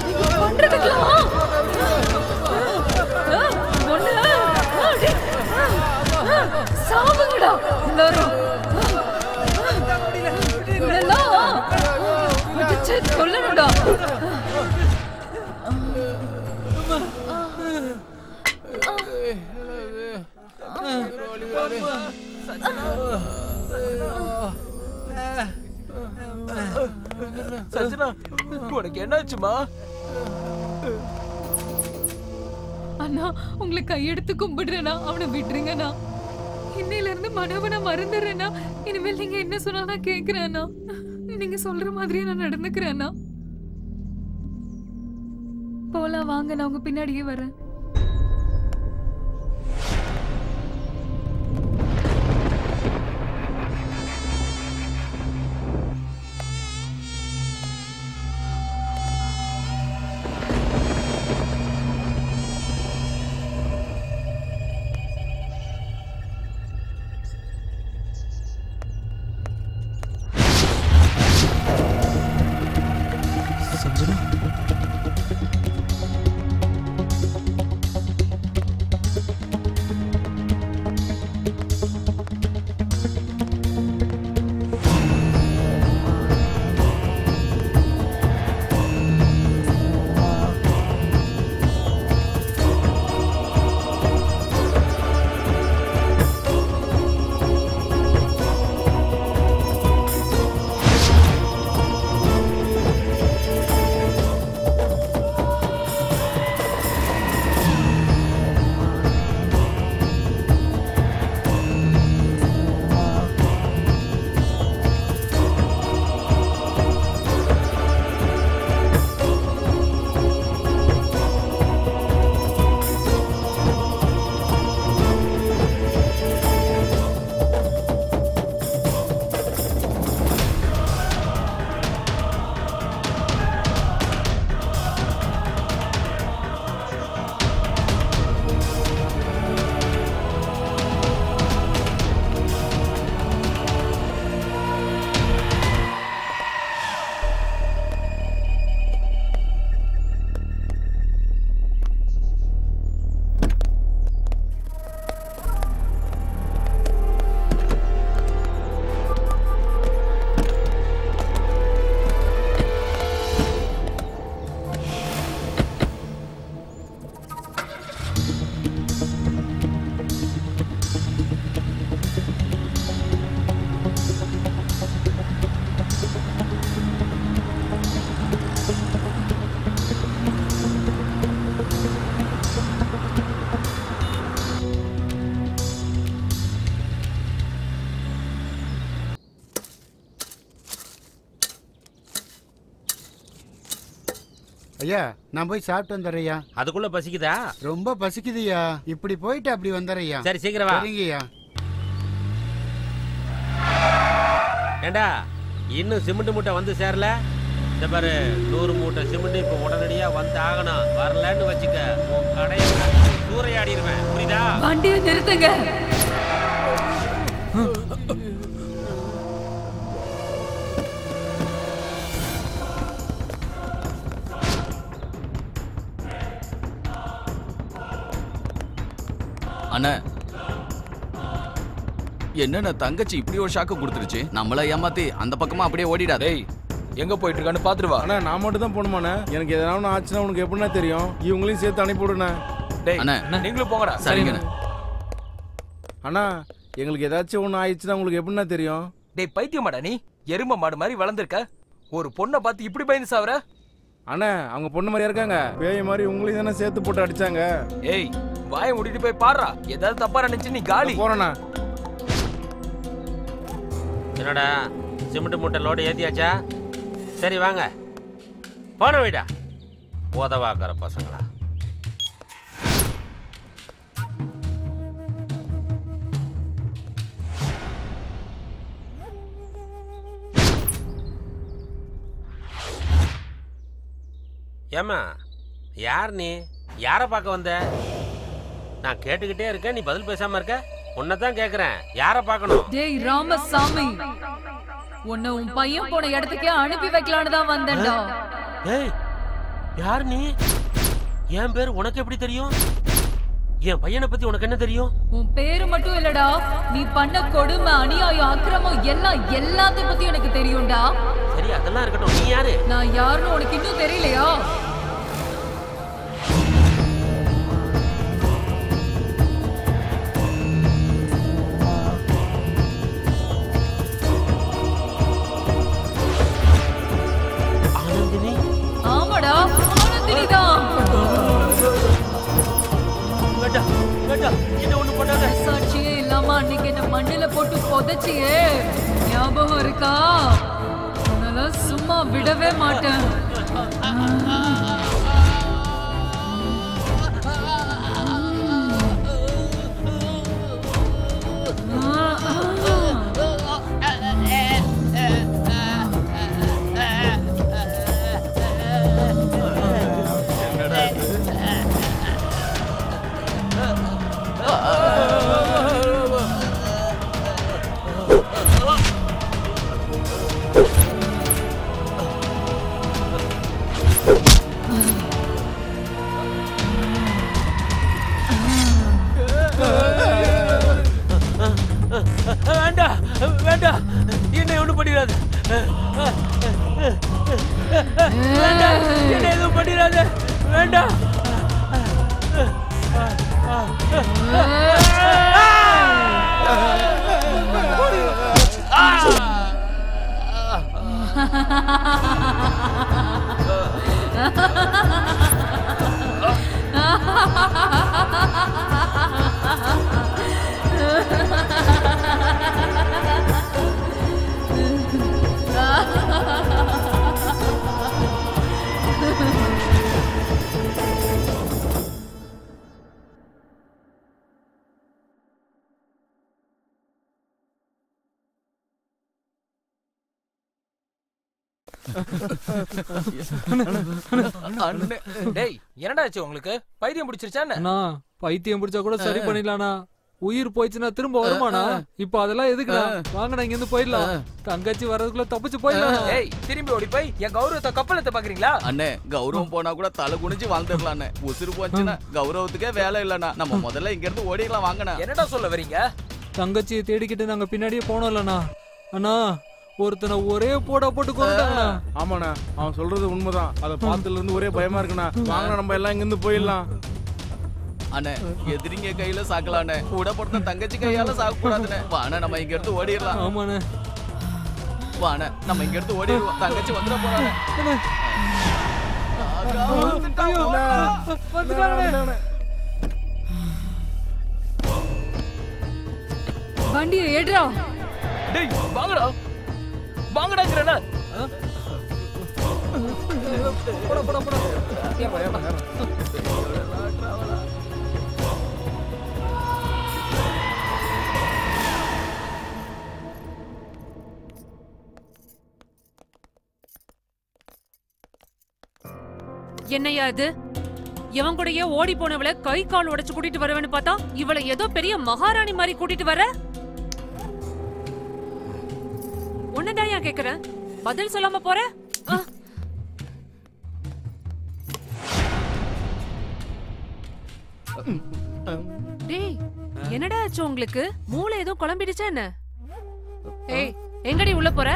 நீங்க பண்றதுக்கெல்லாம் சாவுங்கடா எல்லாரும். அடிச்சு கொல்லணும்டா.
சஞ்சனா உனக்கு என்னாச்சுமா?
அண்ணா உங்களை கையெடுத்து கும்பிடுறேனா? அவனை விட்டுருங்கண்ணா. இன்னையில இருந்து மனோவை நான் மறந்துடுறேன்னா. இனிமேல் நீங்க என்ன சொன்னாலும் கேக்குறேன்னா. நீங்க சொல்ற மாதிரியே நான் நடந்துக்கிறேன்னா. போலாம் வாங்க, நான் உங்க பின்னாடியே வரேன்.
சஞ்சனா
ஐயா நான் போய் சாப்பிட்டு வந்துடுறேயா.
அதுக்குள்ள பசிக்குதா?
ரொம்ப பசிக்குதுயா. இப்படி போயிட்டு அப்படி வந்துடுறேயா.
சரி சீக்கிரம் வா.
சரிங்கய்யா.
ஏண்டா இன்னும் சிமெண்ட் மூட்டை வந்து சேரல? இந்த பாரு 100 மூட்டை சிமெண்ட் இப்ப உடனடியா வந்து ஆகணும். வரலன்னு வச்சுக்க உன் கடையை சூறையாடிடுவேன். புரியுதா?
வண்டியை நிறுத்துங்க.
அண்ணா என்ன தங்கச்சி இப்படி ஒரு ஷாக்கு கொடுத்துருச்சு. நம்மள ஏமாத்தி அந்த பக்கமா அப்படியே ஓடிடாதே.
எங்க போயிட்டு இருக்கான்னு பாத்துட்டு வா.
அண்ணா நான் மட்டும் தான் போகணுமாண்ணே? எனக்கு எதனாலும் ஆச்சுன்னா உனக்கு எப்படின்னா தெரியும். இவங்களையும் சேர்த்து அனுப்பி விடுண்ணே.
அண்ணா
நீங்களும் போங்கடா.
சரிங்க
அண்ணா. எங்களுக்கு ஏதாச்சும் ஒண்ணு ஆயிடுச்சுன்னா உங்களுக்கு எப்படின்னா தெரியும்?
டேய் பைத்தியமாடா நீ? எரும மாடு மாதிரி வளர்ந்துருக்க. ஒரு பொண்ணை பார்த்து இப்படி பயந்து சாவற?
அண்ணா அவங்க பொண்ணு மாதிரியா இருக்காங்க. பேய் மாதிரி உங்களையும் தானே சேர்த்து போட்டு அடிச்சாங்க.
ஏய் வாயை மூடிட்டு போய் பாடுறா. ஏதாவது தப்பா நினைச்சு நீ காலி.
போறேண்ணா.
என்னடா சிமெண்ட் மூட்டை லோடு ஏத்தியாச்சா? சரி வாங்க போன வீடா உதவாக்கிற பசங்களா. ஏமா யார் நீ? யாரை பார்க்க வந்த? நான் கேட்டுக்கிட்டே இருக்கேன், நீ பதில் பேசாம இருக்க. உன்னதான் கேக்குறேன், யாரை பார்க்கணும்?
டேய் ராமசாமி, உன்னை உன் பையன் போன இடத்துக்கே அனுப்பி வைக்கலான்னு தான் வந்தேன்டா.
ஏய் யார் நீ? என் பேர் உனக்கு எப்படி தெரியும்? என் பையனை பத்தி உனக்கு என்ன தெரியும்?
உன் பேரு மட்டும் இல்லடா, நீ பண்ண கொடுமை அநியாயம் அக்கிரமம் எல்லாத்தையும் பத்தி எனக்கு தெரியும்டா.
சரி அதெல்லாம் இருக்கட்டும், நீ யாரு?
நான் யாருன்னு உனக்கு இன்னும் தெரியலையா? ஆமாடா ஆனந்தினி தான். சாட்சியே இல்லாம அன்னைக்கு என்ன மண்ணில போட்டு புதைச்சியே, ஞாபகம் இருக்கா? அதனால சும்மா விடவே மாட்டேன்.
வேண்டாம் வேண்டாம், என்னை ஒண்ணும் பண்ணிடாது. வேண்டாம், என்னை எதுவும் பண்ணிடாது. வேண்டாம்.
டேய் என்னடா ஆச்சு உங்களுக்கு? பைத்தியம் பிடிச்சிருச்சா?
அண்ணா பைத்தியம் பிடிச்சா கூட சரி பண்ணிடலாம்ண்ணா. உயிர் போயிடுச்சுன்னா திரும்ப வருமாண்ணா? இப்ப அதெல்லாம் எதுக்குண்ணா? வாங்கண்ணா இங்க இருந்து போயிடலாம். தங்கச்சி வர்றதுக்குள்ள தப்பிச்சு போயிடலாம்.
ஏய் திரும்பி ஓடி போய் என் கௌரவத்தை கப்பலத்தை பாக்குறீங்களா?
அண்ணே கௌரவம் போனா கூட தலை குனிஞ்சு வாழ்ந்துடலாம். உசுறு போச்சுன்னா கௌரவத்துக்கே வேலை இல்லண்ணா. நம்ம முதல்ல இங்க இருந்து ஓடிடலாம் வாங்கண்ணா.
என்னடா சொல்ல வரீங்க?
தங்கச்சியை தேடிக்கிட்டு நாங்க பின்னாடியே போனோம் இல்லண்ணா. அண்ணா ஒருத்தனை ஒரே போடா போட்டு கொண்டாங்கண்ணா.
ஆமாண்ணா அவன் சொல்றது உண்மைதான். அதை பார்த்ததுல இருந்து ஒரே பயமா இருக்குண்ணா. வாங்க நம்ம எல்லாம் இங்க இருந்து போயிடலாம்.
அண்ணே எதிரிங்க கையில சாக்கலானே, கூட போட்ட தங்கச்சி கையால சாக்க கூடாதுனே. வாண நம்ம இங்க இருந்து ஓடிடலாம்.
ஆமாண்ணே
வாண நம்ம இங்க இருந்து ஓடிடுவோம். தங்கச்சி வந்துட போறானே.
வண்டியை ஏடுறா.
டேய் வாங்கடா வாங்கடாங்கறேனா?
போடா போடா போடா
என்னையா இது? எவன் கூடயே ஓடி போனவளை கை கால் உடைச்சு கூட்டிட்டு வரவேன்னு பார்த்தா இவளை ஏதோ பெரிய மகாராணி மாதிரி கூட்டிட்டு வர. உன்னதான் ஏன் கேக்குறேன், பதில் சொல்லாம போற? டேய், என்னடா ஆச்சு உங்களுக்கு? மூளை ஏதோ குழம்பிடுச்சா என்ன? ஏய், எங்கடி உள்ள போற?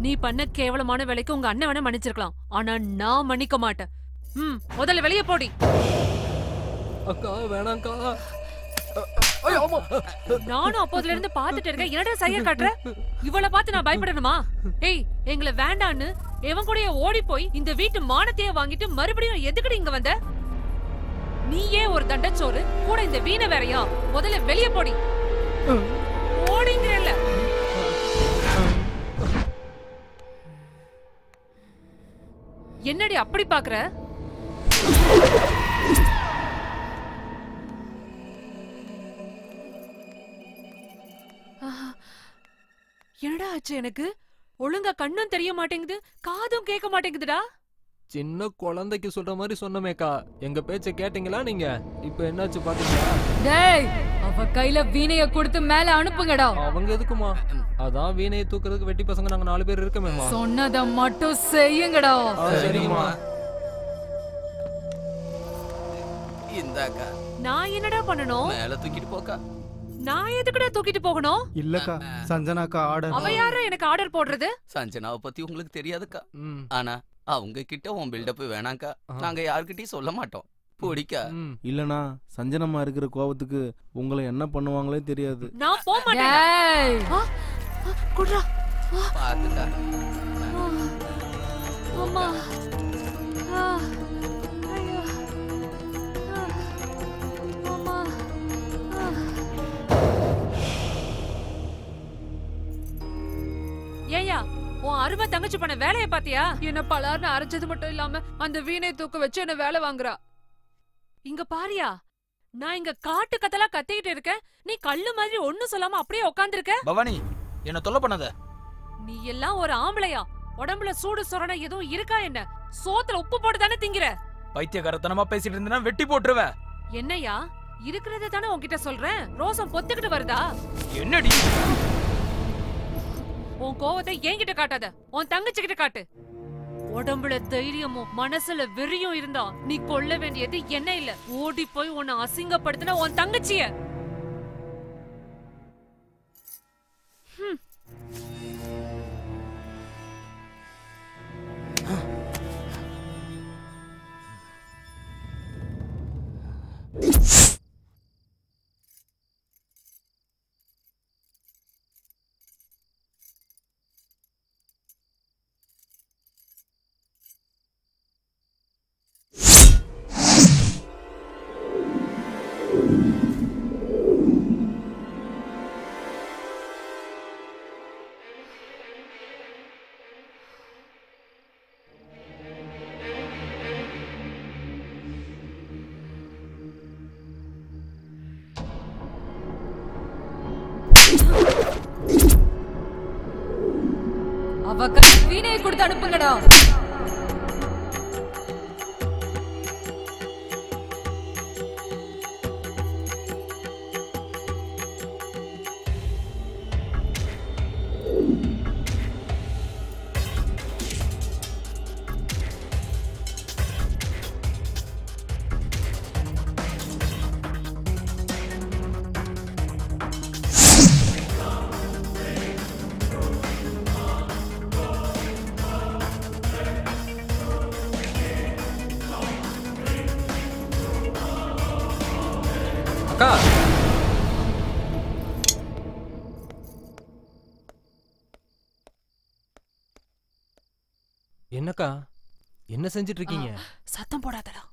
நீ பண்ண கேவலமான வேலைக்கு உங்க அண்ணன் வேணா மன்னிச்சிருக்கலாம், ஆனா நான் மன்னிக்க மாட்டேன். முதல்ல வெளியே போடி.
அக்கா வேணாம்க்கா.
நானும் அப்போதுல இருந்து பாத்துட்டு இருக்கேன், என்னடா சைய காட்டுற? இவளை பார்த்து நான் பயப்படணுமா? ஏய், எங்களை வேண்டான்னு எவன் கூடயே ஓடி போய் இந்த வீட்டு மானத்தையே வாங்கிட்டு மறுபடியும் எதுக்குடி இங்க வந்த? நீயே ஒரு தண்டச்சோறு, கூட இந்த வீணை வேறையா? முதல்ல வெளியே போடி. ஓடிங்கறல்ல. என்னடி அப்படி பாக்குற? என்னடா ஆச்சு எனக்கு? ஒழுங்கா கண்ணும் தெரிய மாட்டேங்குது, காதும் கேட்க மாட்டேங்குதுடா.
சின்ன குழந்தைக்கு சொல்ற மாதிரி சொன்னமேக்கா, எங்க பேச்ச கேட்டீங்களா நீங்க? இப்ப என்னாச்சு பாத்தீங்களா?
டேய், அவ கையில வீணைய கொடுத்து மேல அனுப்புங்கடா.
அவங்க எதுக்குமா? அதான் வீணையை தூக்குறதுக்கு வெட்டி பசங்க நாங்க 4 பேர் இருக்கமேமா.
சொன்னத மட்டும் செய்யுங்கடா.
சரிம்மா.
இந்தாக்கா.
நான் என்னடா பண்ணணும்?
மேல தூக்கிட்டு போக்கா.
நான் எதுக்குடா தூக்கிட்டு போகணும்?
இல்லக்கா, சஞ்சனாக்கா ஆர்டர்.
அவ யாரா எனக்கு ஆர்டர் போடுறது?
சஞ்சனாவை பத்தி உங்களுக்கு தெரியாதுக்கா. ஆனா அவங்க கிட்ட உன் பில்டப் வேணாக்கா, நாங்க யார்கிட்டயும் சொல்ல மாட்டோம். பிடிக்கா?
இல்லனா சஞ்சனமா இருக்கிற கோபத்துக்கு உங்களை என்ன பண்ணுவாங்களே தெரியாது.
நான் போக மாட்டேன். குட்ரா.
பாத்துக்கா.
அம்மா. ஏயா, உன் அருமை தங்கச்சி பண்ண வேலையை பாத்தியா? என்ன பலார்னு அரைச்சது மட்டும் இல்லாம அந்த வீணை தூக்க வச்சு என்ன வேலை வாங்குறா. இங்க பாரியா, நான் இங்க காட்டு கத்தலா கத்திக்கிட்டு இருக்கேன், நீ கல்லு மாதிரி ஒண்ணு சொல்லாம அப்படியே உட்கார்ந்து இருக்க.
பவானி, என்ன தொல்லை பண்ணாத.
நீ எல்லாம் ஒரு ஆம்பளையா? உடம்புல சூடு சொரணை எதுவும் இருக்கா என்ன? சோத்துல உப்பு போட்டு தானே திங்கிற?
பைத்தியக்காரத்தனமா பேசிட்டு இருந்தனா வெட்டி போட்டுருவேன்.
என்னையா, இருக்கிறத தானே உன்கிட்ட சொல்றேன், ரோசம் பொத்துக்கிட்டு வருதா?
என்னடி?
உன் கோவத்தை என்கிட்ட காட்டாத, உன் தங்கச்சி கிட்ட காட்டு. உடம்புல தைரியமும் மனசுல வெறியும் இருந்தா நீ கொல்ல வேண்டியது என்ன இல்ல, ஓடி போய் உன்னை அசிங்கப்படுத்தின உன் தங்கச்சிய.
அவ கையில வீணைய கொடுத்து அனுப்புங்கடா.
அக்கா, என்னக்கா என்ன செஞ்சிட்டு இருக்கீங்க?
சத்தம் போடாதடா.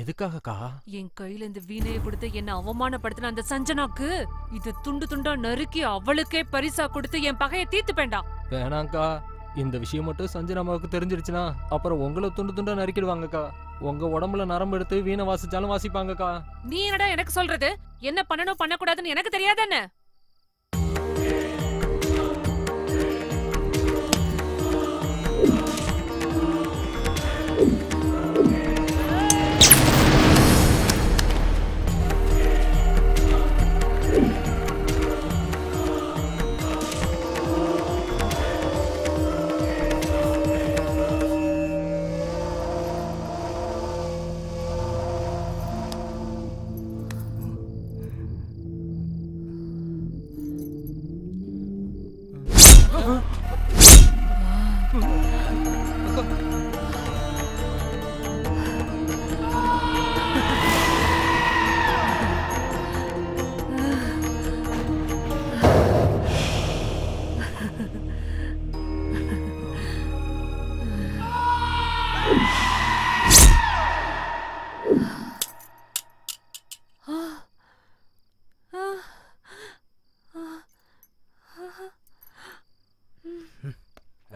எதுக்காகக்கா?
என் கையில இந்த வீணையை கொடுத்து என்ன அவமானப்படுத்தின அந்த சஞ்சனாக்கு இது துண்டு துண்டா நறுக்கி அவளுக்கே பரிசா கொடுத்து என் பகையை தீர்த்துப்பேன்டா.
வேணாங்கா, இந்த விஷயம் மட்டும் சஞ்சனாமாவுக்கு தெரிஞ்சிருச்சுன்னா அப்புறம் உங்களை துண்டு துண்டா நறுக்கிடுவாங்கக்கா. உங்க உடம்புல நரம்பு எடுத்து வீணை வாசிச்சாலும் வாசிப்பாங்கக்கா.
நீ என்னடா எனக்கு சொல்றது? என்ன பண்ணணும் பண்ணக்கூடாதுன்னு எனக்கு தெரியாத என்ன?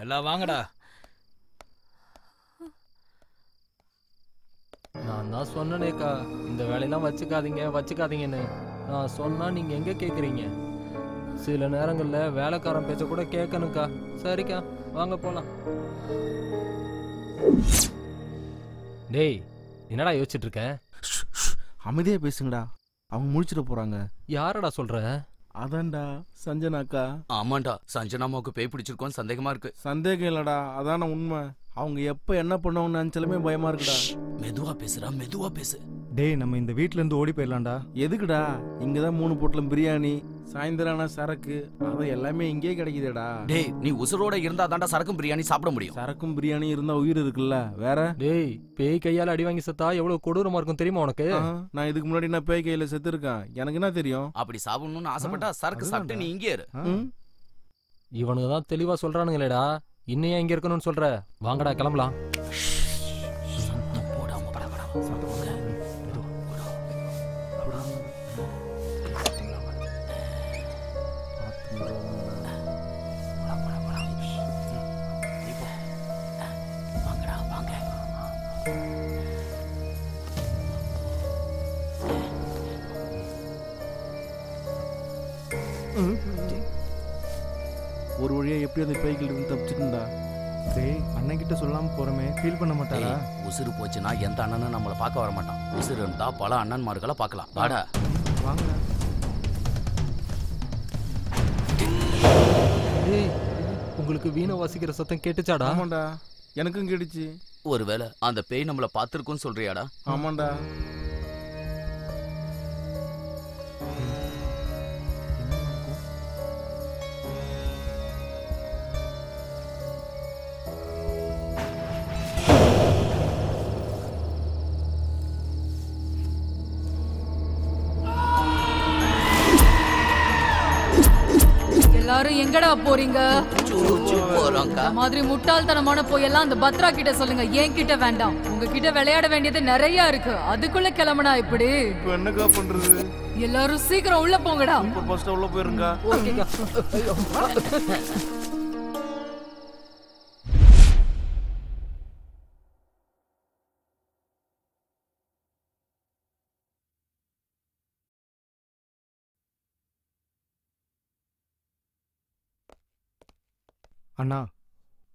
எல்லாம் வாங்கடா.
நான் தான் சொன்னேனேக்கா, இந்த வேலையெல்லாம் வச்சுக்காதீங்கன்னு. நான் சொன்னா நீங்க எங்க கேக்குறீங்க? சில நேரங்கள்ல வேலைக்காரன் பேச்ச கூட கேட்கணுக்கா. சரிக்கா, வாங்க போலாம். டேய், என்னடா யோசிச்சுட்டு இருக்க?
அமைதியா பேசுங்கடா, அவங்க முடிச்சிட போறாங்க.
யாரடா சொல்ற?
அதான்டா சஞ்சனாக்கா.
ஆமாண்டா, சஞ்சனாமாவுக்கு பேய் பிடிச்சிருக்கோம் சந்தேகமா இருக்கு.
சந்தேகம் இல்லடா, அதான உண்மை. அவங்க எப்ப என்ன பண்ணுவாங்கன்னு நினைச்சாலுமே பயமா இருக்குடா.
மெதுவா பேசுறா, மெதுவா பேசு.
டேய், நம்ம இந்த வீட்ல இருந்து ஓடி போயிடலாம்டா.
எதுக்குடா? இங்கதான் 3 பொட்டலம் பிரியாணி, சாயந்தரான சரக்கு, அது எல்லாமே இங்கே கிடைக்குதுடா.
டேய், நீ உசுரோட இருந்தா தாண்டா சரக்கும் பிரியாணி சாப்பிட முடியும்.
சரக்கும் பிரியாணி இருந்தா உயிர் இருக்குல்ல, வேற?
டேய், பேய் கையால அடி வாங்கி செத்தா எவ்வளவு கொடூரமா இருக்கும் தெரியுமா உனக்கு?
நான் இதுக்கு முன்னாடி நான் பேய் கையில செத்து இருக்கேன், எனக்கு என்ன தெரியும்?
அப்படி சாப்பிடணும்னு ஆசைப்பட்டா சரக்கு சாப்பிட்டு நீ இங்கே இரு.
இவனுங்க தான் தெளிவா சொல்றானுங்களேடா, இன்னும் இங்க இருக்கணும்னு சொல்ற? வாங்கடா கிளம்பலாம்.
ஒரு வழியா எப்படி அந்த பேய்கிட்ட இருந்து தப்பிச்சிட்டுடா.
டேய், அண்ணன் கிட்ட சொல்லாம போறமே, ஃபீல் பண்ண மாட்டாரா?
உசுறு போச்சுன்னா எந்த அண்ணனும் நம்மளை பார்க்க வர மாட்டான். உசுறு இருந்தா பல அண்ணன்மார்களை பார்க்கலாம். வாடா,
வாங்கடா.
டேய், உங்களுக்கு வீணை வாசிக்கிற சத்தம் கேட்டுச்சாடா?
ஆமாண்டா, எனக்கும் கேட்டுச்சு.
ஒருவேளை அந்த பேய் நம்மள பார்த்திருக்கும்னு சொல்றியாடா?
ஆமாண்டா.
எல்லாரும் எங்கடா போறீங்க? மாதிரி முட்டாள்தனமான போயெல்லாம் அந்த பத்ரா கிட்ட சொல்லுங்க, என் கிட்ட வேண்டாம். உங்ககிட்ட விளையாட வேண்டியது நிறைய இருக்கு, அதுக்குள்ள கிளம்புனா இப்படி
என்னக்கா பண்றது?
எல்லாரும் சீக்கிரம் உள்ள போங்கடா.
ஃபர்ஸ்ட் உள்ள போயிருங்க.
ஓகேக்கா.
அண்ணா,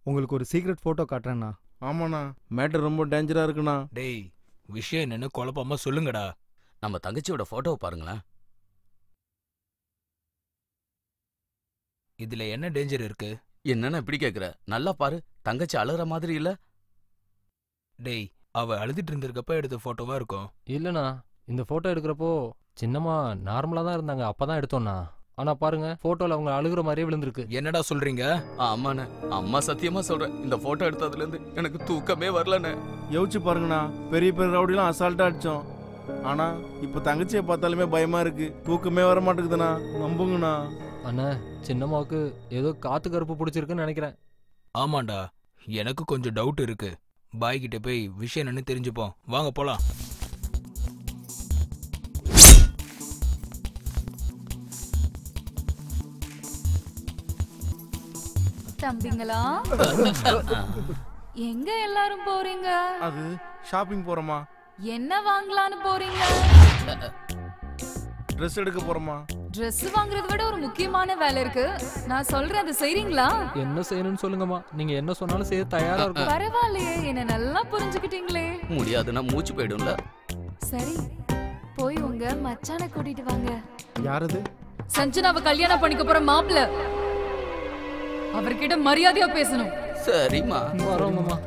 உங்களுக்கு ஒரு சீக்ரெட் போட்டோ காட்டுறேண்ணா.
ஆமாண்ணா, மேட்டர் ரொம்ப டேஞ்சரா இருக்குண்ணா.
டேய், விஷயம் என்னன்னு குழப்பமா சொல்லுங்கடா.
நம்ம தங்கச்சியோட போட்டோவை பாருங்களேன்.
இதுல என்ன டேஞ்சர் இருக்கு?
என்னன்னு இப்படி கேக்குற? நல்லா பாரு, தங்கச்சி அழுற மாதிரி இல்ல?
டேய், அவ அழுதுட்டு இருந்திருக்கப்ப எடுத்த போட்டோவா இருக்கும்.
இல்லண்ணா, இந்த போட்டோ எடுக்கிறப்போ சின்னமா நார்மலா தான் இருந்தாங்க, அப்பதான் எடுத்தோம்னா. ஆனா பாருங்க, போட்டோல அவங்க அழுகுற மாதிரியே விழுந்திருக்கு.
என்னடா சொல்றீங்க?
ஆமாண்ணே, அம்மா சத்தியமா சொல்றேன், இந்த போட்டோ எடுத்ததுல இருந்து எனக்கு தூக்கமே வரலண்ணே.
யோசிச்சு பாருங்கண்ணா, பெரிய பெரிய ரவுடிலாம் அசால்ட்டா அடிச்சோம். ஆனா இப்ப தங்கச்சியை பார்த்தாலுமே பயமா இருக்கு, தூக்கமே வர மாட்டேங்குதுண்ணா. நம்புங்கண்ணா.
அண்ணா, சின்னம்மாவுக்கு ஏதோ காத்து கருப்பு பிடிச்சிருக்குன்னு நினைக்கிறேன்.
ஆமாண்டா, எனக்கு கொஞ்சம் டவுட் இருக்கு. பாய் கிட்ட போய் விஷயம் என்னன்னு தெரிஞ்சுப்போம். வாங்க போலாம்.
தம்பிங்களா எங்க எல்லாரும் போறீங்க?
அது ஷாப்பிங் போறோமா.
என்ன வாங்கலாம்னு போறீங்க?
ட்ரெஸ் எடுக்க போறோமா.
Dress வாங்குறத விட ஒரு முக்கியமான வேலை இருக்கு. நான் சொல்றேன், அதை செய்றீங்களா?
என்ன செய்யணும்னு சொல்லுங்கம்மா. நீங்க என்ன சொன்னாலும் செய்ய தயாரா இருக்கும்.
பரவாயில்லையே, என்ன நல்லா புரிஞ்சுக்கிட்டீங்களே.
முடியாதுன்னா மூச்சு போயிடும்ல.
சரி, போய் உங்க மச்சானை கூட்டிட்டு வாங்க.
யாரது?
சஞ்சனாவை கல்யாணம் பண்ணிக்க போற மாப்பிள்ள. அவர்கிட்ட மரியாதையா பேசணும்.
சரிம்மா.
வரோங்கம்மா.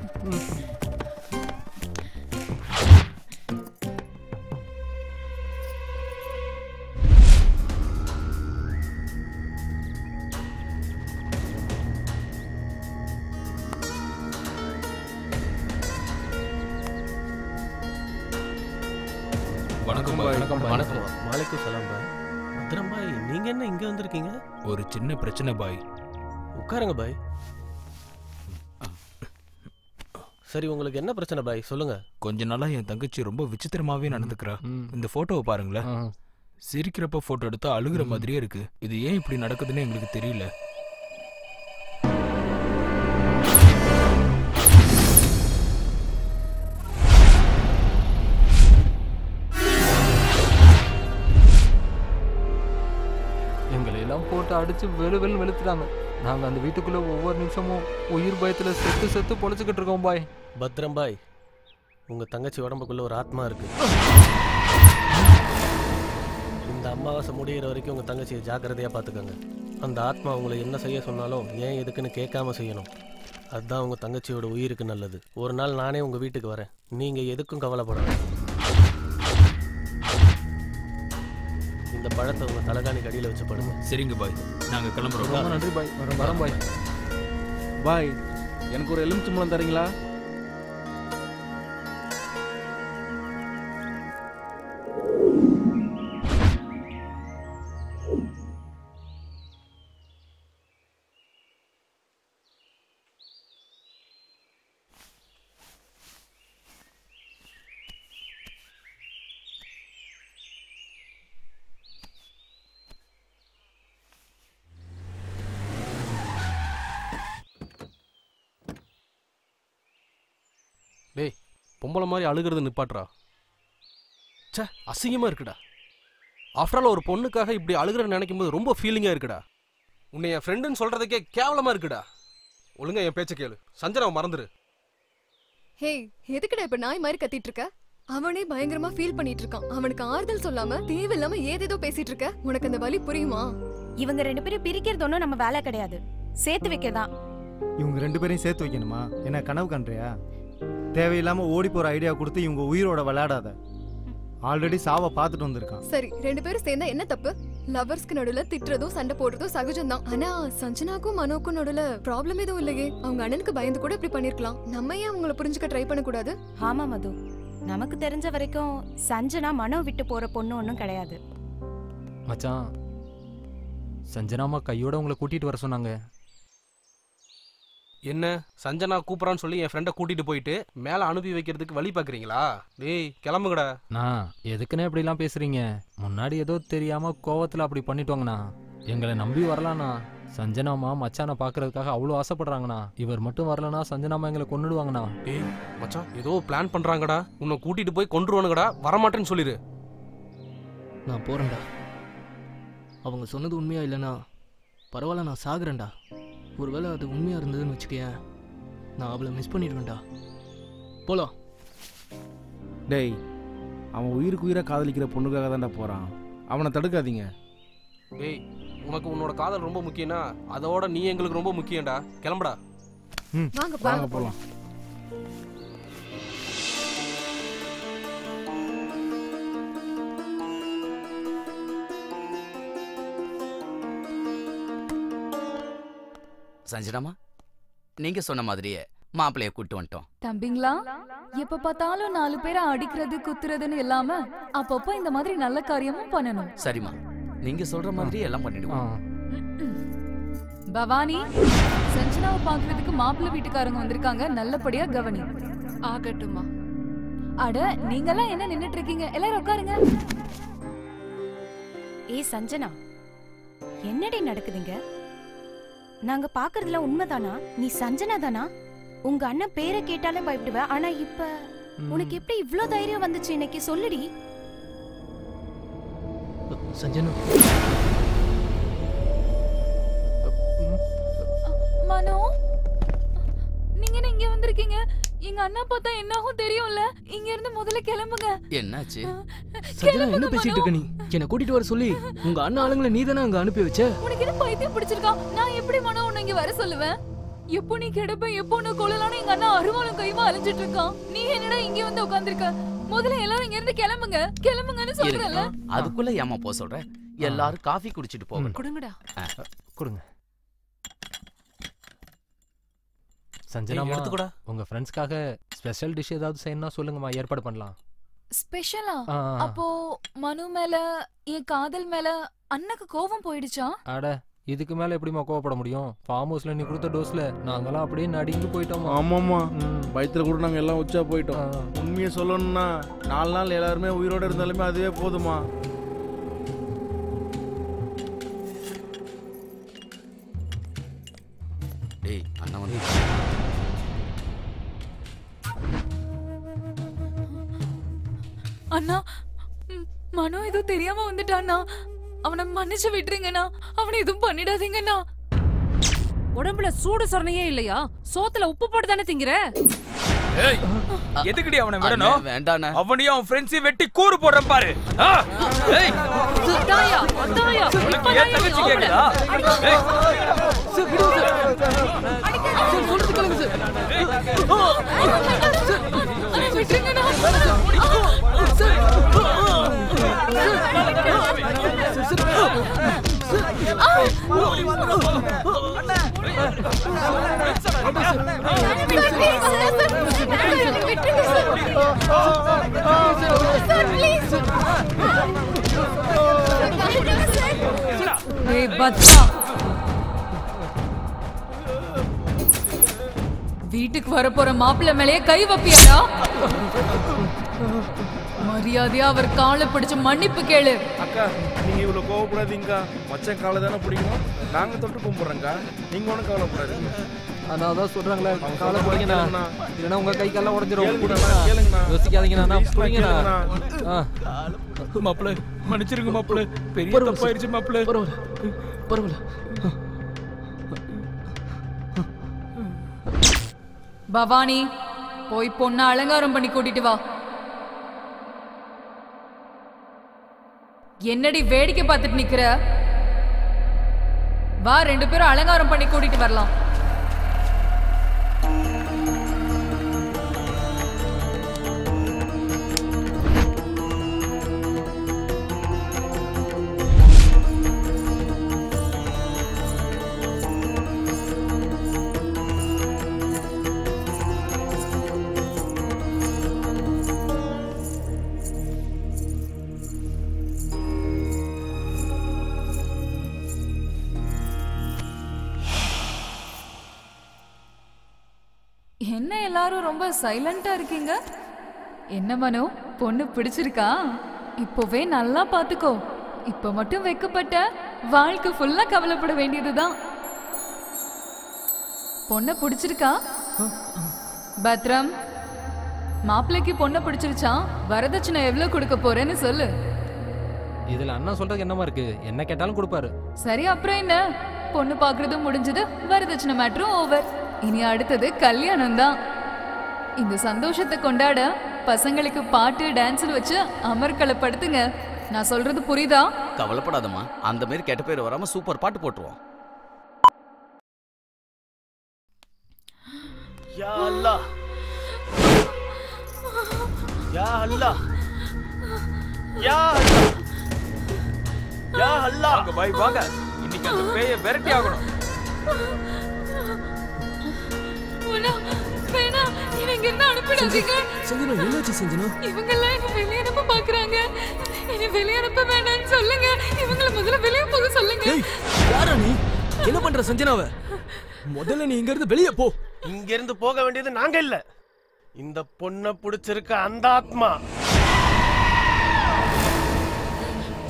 வணக்கம் பாய்.
வணக்கம் பாய்.
வணக்கம். வாலைக்கும் சலாம் பாய். பத்ரம் பாய், நீங்க என்ன இங்க வந்திருக்கீங்க? ஒரு சின்ன பிரச்சனை பாய். உட்காருங்க பாய். சரி, உங்களுக்கு என்ன பிரச்சனை பாய், சொல்லுங்க. கொஞ்ச நாளா என் தங்கச்சி ரொம்ப விசித்திரமாவே நடந்துக்கிறா. இந்த போட்டோவை பாருங்களேன். சிரிக்கிறப்ப போட்டோ எடுத்தா அழுகுற மாதிரியே இருக்கு. இது ஏன் இப்படி நடக்குதுன்னு எங்களுக்கு தெரியல.
எங்களை எல்லாம் போட்டு அடிச்சு வெளுத்துட்டாங்க. நாங்க அந்த வீட்டுக்குள்ள ஒவ்வொரு நிமிஷமும் உயிர் பயத்துல செத்து செத்து பொழைச்சுக்கிட்டு இருக்கோம் பாய்.
பத்ரம் பாய், உங்க தங்கச்சி உடம்புக்குள்ள ஒரு ஆத்மா இருக்கு. இந்த அமாவாசை முடிகிற வரைக்கும் உங்க தங்கச்சியை ஜாக்கிரதையா பாத்துக்கோங்க. அந்த ஆத்மா உங்களை என்ன செய்ய சொன்னாலும் ஏன் எதுக்குன்னு கேட்காம செய்யணும். அதுதான் உங்க தங்கச்சியோட உயிருக்கு நல்லது. ஒரு நாள் நானே உங்க வீட்டுக்கு வரேன். நீங்க எதுக்கும் கவலைப்படாத. இந்த பழத்தை உங்க தலைகாணிக்கு அடியில் வச்சு படுங்க. சரிங்க பாய், நாங்க கிளம்புறோம்.
ரொம்ப நன்றி பாய். வரோம் பாய்.
பாய், எனக்கு ஒரு எலுமிச்சம்பழம் தரீங்களா?
டேய், பொம்பளை மாதிரி அழுகிறது நிப்பாட்றா. சே, அசிங்கமா இருக்குடா. ஆஃப்டர் ஆல் ஒரு பொண்ணுக்காக இப்படி அழுகிற நினைக்கும் போது ரொம்ப ஃபீலிங்கா இருக்குடா. உன்னை என் ஃப்ரெண்டுன்னு சொல்றதுக்கே கேவலமா இருக்குடா. ஒழுங்கா என் பேச்ச கேளு. சஞ்சனாவை மறந்துரு.
ஹே, எதுக்குடா இப்ப நாய் மாதிரி கத்திட்டு இருக்க? அவனே பயங்கரமா ஃபீல் பண்ணிட்டு இருக்கான். அவனுக்கு ஆறுதல் சொல்லாம தேவையில்லாம ஏதேதோ பேசிட்டு இருக்க. உனக்கு அந்த வலி புரியுமா?
இவங்க ரெண்டு பேரும் பிரிக்கிறது ஒன்றும் நம்ம வேலை கிடையாது, சேர்த்து வைக்கதான்.
இவங்க ரெண்டு பேரையும் சேர்த்து வைக்கணுமா? என்ன கனவு கண்றியா? தேவையில்லாம ஓடி போற ஐடியா கொடுத்து இவங்க உயிரோட விளையாடாத. ஆல்ரெடி சாவை பார்த்துட்டு வந்திருக்கான்.
சரி, ரெண்டு பேரும் சேர்ந்தா என்ன தப்பு? லவர்ஸ்க்கு நடுவுல திட்டுறதும் சண்டை போடுறதும் சகஜம்தான். ஆனா சஞ்சனாக்கும் மனோக்கும் நடுவுல ப்ராப்ளம் எதுவும் இல்லையே. அவங்க அண்ணனுக்கு பயந்து கூட இப்படி பண்ணிருக்கலாம். நம்ம ஏன் அவங்கள புரிஞ்சுக்க ட்ரை பண்ண கூடாது?
ஆமா மது, நமக்கு தெரிஞ்ச வரைக்கும் சஞ்சனா மனோ விட்டு போற பொண்ணு ஒன்றும் கிடையாது.
மச்சான், சஞ்சனாமா கையோட உங்களை கூட்டிட்டு வர சொன்னாங்க.
என்ன, சஞ்சனா கூப்பிடான்னு சொல்லி என் ஃப்ரெண்டை கூட்டிட்டு போயிட்டு மேல அனுப்பி வைக்கிறதுக்கு வழி பாக்குறீங்களா? டேய், கிளம்புங்கடா.
நான் எதுக்குன்னு இப்படிலாம் பேசுறீங்க? முன்னாடி ஏதோ தெரியாம கோவத்துல அப்படி பண்ணிட்டோங்கண்ணா. எங்களை நம்பி வரலாண்ணா. சஞ்சனாமா மச்சானை பாக்குறதுக்காக அவ்வளோ ஆசைப்படுறாங்கண்ணா. இவர் மட்டும் வரலனா சஞ்சனாமா எங்களை கொன்னுடுவாங்கண்ணா.
டேய் மச்சான், ஏதோ பிளான் பண்றாங்கடா. உன்னை கூட்டிட்டு போய் கொன்றுவானுங்கடா. வரமாட்டேன்னு சொல்லிரு.
நான் போறேன்டா. அவங்க சொன்னது உண்மையா இல்லைனா பரவாயில்ல, நான் சாகுறேன்டா. ஒருவேளை அது உண்மையா இருந்ததுன்னு வச்சுக்கேன், நான் அவளை மிஸ் பண்ணிடுவேன்டா. போலாம்.
டேய், அவன் உயிருக்கு உயிரை காதலிக்கிற பொண்ணுக்காக தான்டா போறான். அவனை தடுக்காதீங்க.
டேய், உனக்கு உன்னோட காதல் ரொம்ப முக்கியம்னா அதோட நீ எங்களுக்கு ரொம்ப முக்கியம்டா. கிளம்புடா.
வாங்க
போலாம்.
சஞ்சனாமா, நீங்க சொன்ன மாதிரியே மாப்பிள்ளைய கூட்டு வந்துட்டோம்.
தம்பிங்களா, எப்ப பார்த்தாலும் 4 பேரை அடிக்கிறது குத்துறதுன்னு இல்லாம அப்பப்போ இந்த மாதிரி நல்ல காரியமும் பண்ணணும்.
சரிம்மா, நீங்க சொல்ற மாதிரி எல்லாம் பண்ணிடுவோம்.
பவானி, சஞ்சனாவை பாக்குறதுக்கு மாப்பிள்ளை வீட்டுக்காரங்க வந்திருக்காங்க, நல்லபடியா கவனி.
ஆகட்டுமா.
அட, நீங்கெல்லாம் என்ன நின்னுட்டு இருக்கீங்க? எல்லாரும் உட்காருங்க.
ஏய் சஞ்சனா, என்னடி நடக்குதுங்க? நாங்க பாக்குறதுல உண்மைதானா? நீ சஞ்சனா தானா? உங்க அண்ணன் பேரை கேட்டாலே பயப்படுவ. ஆனா இப்ப உனக்கு எப்படி இவ்ளோ தைரியம் வந்துச்சு? இன்னைக்கு சொல்லுடி.
சஞ்சனா.
மனோ, நீங்க என்ன இங்க வந்திருக்கீங்க? எங்க அண்ணா பார்த்தா என்ன ஆகும் தெரியும்ல. இங்க இருந்து முதல்ல கிளம்புங்க.
என்னாச்சு?
சஞ்சனா என்ன பேசிட்டு இருக்க நீ? என்ன கூட்டிட்டு வர சொல்லி உங்க அண்ணா ஆளுங்களை நீ தானே அங்க அனுப்பி வச்ச?
உனக்கு என்ன பைத்தியம் பிடிச்சிருக்கா? நான் எப்படி மனோ உன்னை இங்க வர சொல்லுவேன்? எப்போ நீ கிடப்ப, எப்போ உன்னை கொள்ளலான்னு எங்க அண்ணா அருவாளும் கைமா அலைஞ்சிட்டு இருக்கான். நீ என்னடா இங்க வந்து உட்கார்ந்திருக்க? முதல்ல எல்லாரும் இங்க இருந்து கிளம்புங்க, கிளம்புங்கன்னு சொல்றேன்ல.
அதுக்குள்ள ஏமா போ சொல்ற? எல்லாரும் காஃபி குடிச்சிட்டு போங்க.
கொடுங்கடா.
கொடுங்க. சஞ்சனாமா, உங்க ஃப்ரெண்ட்ஸ்க்காக ஸ்பெஷல் டிஷ் ஏதாவது செய்யணும்னா சொல்லுங்கம்மா, ஏற்பாடு பண்ணலாம்.
ஸ்பெஷலா? அப்போ மனு மேல, என் காதல் மேல அண்ணனுக்கு கோபம் போயிடுச்சா?
அட, இதுக்கு மேல எப்படிமா கோவப்பட முடியும்? ஃபார்ம் ஹவுஸ்ல நீ கொடுத்த டோஸ்ல நாங்கெல்லாம் அப்படியே நடிங்கி போயிட்டோம்.
ஆமாம்மா, வயிற்றுல கூட நாங்கள் எல்லாம் உச்சா போயிட்டோம். உண்மையை சொல்லணும்னா 4 நாள் எல்லாருமே உயிரோடு இருந்தாலுமே அதுவே போதுமா.
டேய் அண்ணா வந்து
அண்ணா, மனோ ஏதோ தெரியாம வந்துட்டானா. அவனை மன்னிச்சு விட்டுருங்கண்ணா. அவனை எதுவும் பண்ணிடாதீங்கண்ணா.
உடம்புல சூடு சொரணையே இல்லையா? சோத்துல உப்பு போட்டு தானே திங்கிற?
ஏய், எதுக்குடி அவனை விடணும்?
வேண்டானே.
அவனையும் அவன் ஃப்ரெண்ட்ஸையும் வெட்டி கூறு போடுறேன் பாரு. ஏய்,
தாயா, தாயா,
உனக்கு ஏன் தங்கச்சி கேக்குதா? ஏய்,
சார் விடுங்க சார். சார் சொல்றது கேளுங்க சார்.
விட்டுருங்கண்ணா. வீட்டுக்கு வர போற மாப்பிள்ளை மேலேயே கை வைப்பியாடா? மரியாதையா அவர் காலை பிடிச்சு மன்னிப்பு கேளு.
அக்கா, நீங்க இவ்வளவு கோவப்படாதீங்கக்கா. மச்சன் காலை தானே பிடிக்கணும். நாங்க தொட்டு கும்பிடுறோங்க்கா. நீங்க ஒன்றும் கவலைப்படாதீங்க.
அதான் அதான் சொல்றாங்களே, காலை பிடிங்கண்ணா, இல்லைன்னா உங்க கை காலெல்லாம் உடஞ்சிரும்.
கேளுங்கண்ணா,
யோசிக்காதீங்கண்ணா, பிடிங்கண்ணா.
மாப்பிள்ள மன்னிச்சிருங்க மாப்பிள்ள, பெரிய தப்பாயிருச்சு மாப்பிள்ள.
பரவாயில்ல.
பவானி, போய் பொண்ணை அலங்காரம் பண்ணி கூட்டிட்டு வா. என்னடி வேடிக்கை பார்த்துட்டு நிக்கிற? வா, 2 பேரும் அலங்காரம் பண்ணி கூட்டிட்டு வரலாம். என்ன எல்லாரும் ரொம்ப சைலண்டா இருக்கீங்க? என்ன மனோ, பொண்ணு பிடிச்சிருக்கா? இப்போவே நல்லா பாத்துக்கோ. இப்ப மட்டும் வெக்கப்பட்ட, வாழ்க்கை ஃபுல்லா கவலைப்பட வேண்டியதுதான். பொண்ணை பிடிச்சிருக்கா? பத்ரம், மாப்பிள்ளைக்கு பொண்ணை பிடிச்சிருச்சா? வரதட்சணை எவ்வளவு கொடுக்க போறேன்னு சொல்லு.
இதுல அண்ணா சொல்றதுக்கு என்னமா இருக்கு? என்ன கேட்டாலும் கொடுப்பாரு.
சரி, அப்புறம் என்ன? பொண்ணு பாக்குறதும் முடிஞ்சது, வரதட்சணை மேட்டரும் ஓவர். இனி அடுத்தது கல்யாணம் தான். இந்த சந்தோஷத்தை கொண்டாட பசங்களுக்கு பாட்டு டான்ஸ் வச்சு அமர்க்களப்படுத்துங்க. நான் சொல்றது புரியுதா?
கவலைப்படாதம்மா, அந்த மாதிரி கெட்ட பேர் வராம சூப்பர் பாட்டு போட்டுருவோம்.
யா அல்லாஹ், யா அல்லாஹ், யா அல்லாஹ், யா அல்லாஹ்.
வாங்க பாய் வாங்க, இன்னைக்கு அந்த பேயை விரட்டி ஆகணும்.
இவங்க என்ன அனுப்பிடாதீங்க.
சஞ்சனா, என்னாச்சு சஞ்சனா?
இவங்க எல்லாம் என்ன வெளியே அனுப்ப பாக்குறாங்க. என்ன வெளியே அனுப்ப வேண்டாம்னு சொல்லுங்க. இவங்கள முதல்ல வெளியே போக சொல்லுங்க.
யாரா நீ? என்ன பண்ற சஞ்சனாவை? முதல்ல நீ இங்க இருந்து வெளியே போ.
இங்க இருந்து போக வேண்டியது நாங்க இல்ல, இந்த பொண்ணை பிடிச்சிருக்க அந்த ஆத்மா.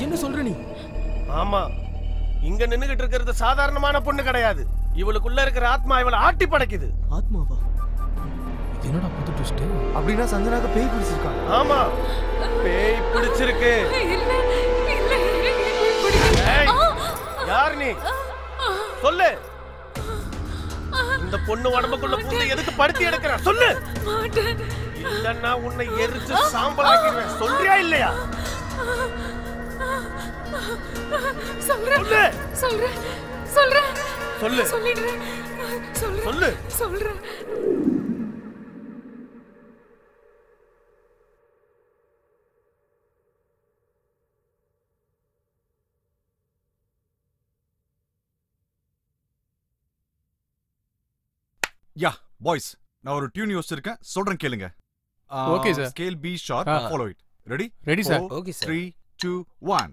என்ன சொல்ற நீ?
ஆமா, இங்க நின்னுகிட்டு இருக்கிறது சாதாரணமான பொண்ணு கிடையாது.
இவளுக்குள்ள இருக்கிற ஆத்மா இவளை ஆட்டி படைக்குது.
ஆத்மாவா? என்னடா புது ட்விஸ்ட்?
அப்படின்னா சஞ்சனாக்கு பேய் பிடிச்சிருக்கா?
ஆமா, பேய் பிடிச்சிருக்கு. ஏய், யார் நீ? சொல்லு. இந்த பொண்ணு உடம்புக்குள்ள பூந்து எதுக்கு படுத்தி எடுக்கிற? சொல்லு. இல்லன்னா உன்னை எரிச்சு சாம்பலாக்கிடுவேன். சொல்றியா இல்லையா?
சொல்றேன்.
சொல்லு.
சொல்றேன்.
யா பாய்ஸ், நான் ஒரு டியூன் யோசிச்சிருக்கேன், சொல்றேன் கேளுங்க.
Okay, sir.
Scale B sharp, follow it. Ready?
Ready, sir.
4,
Okay, sir.
3, 2, 1.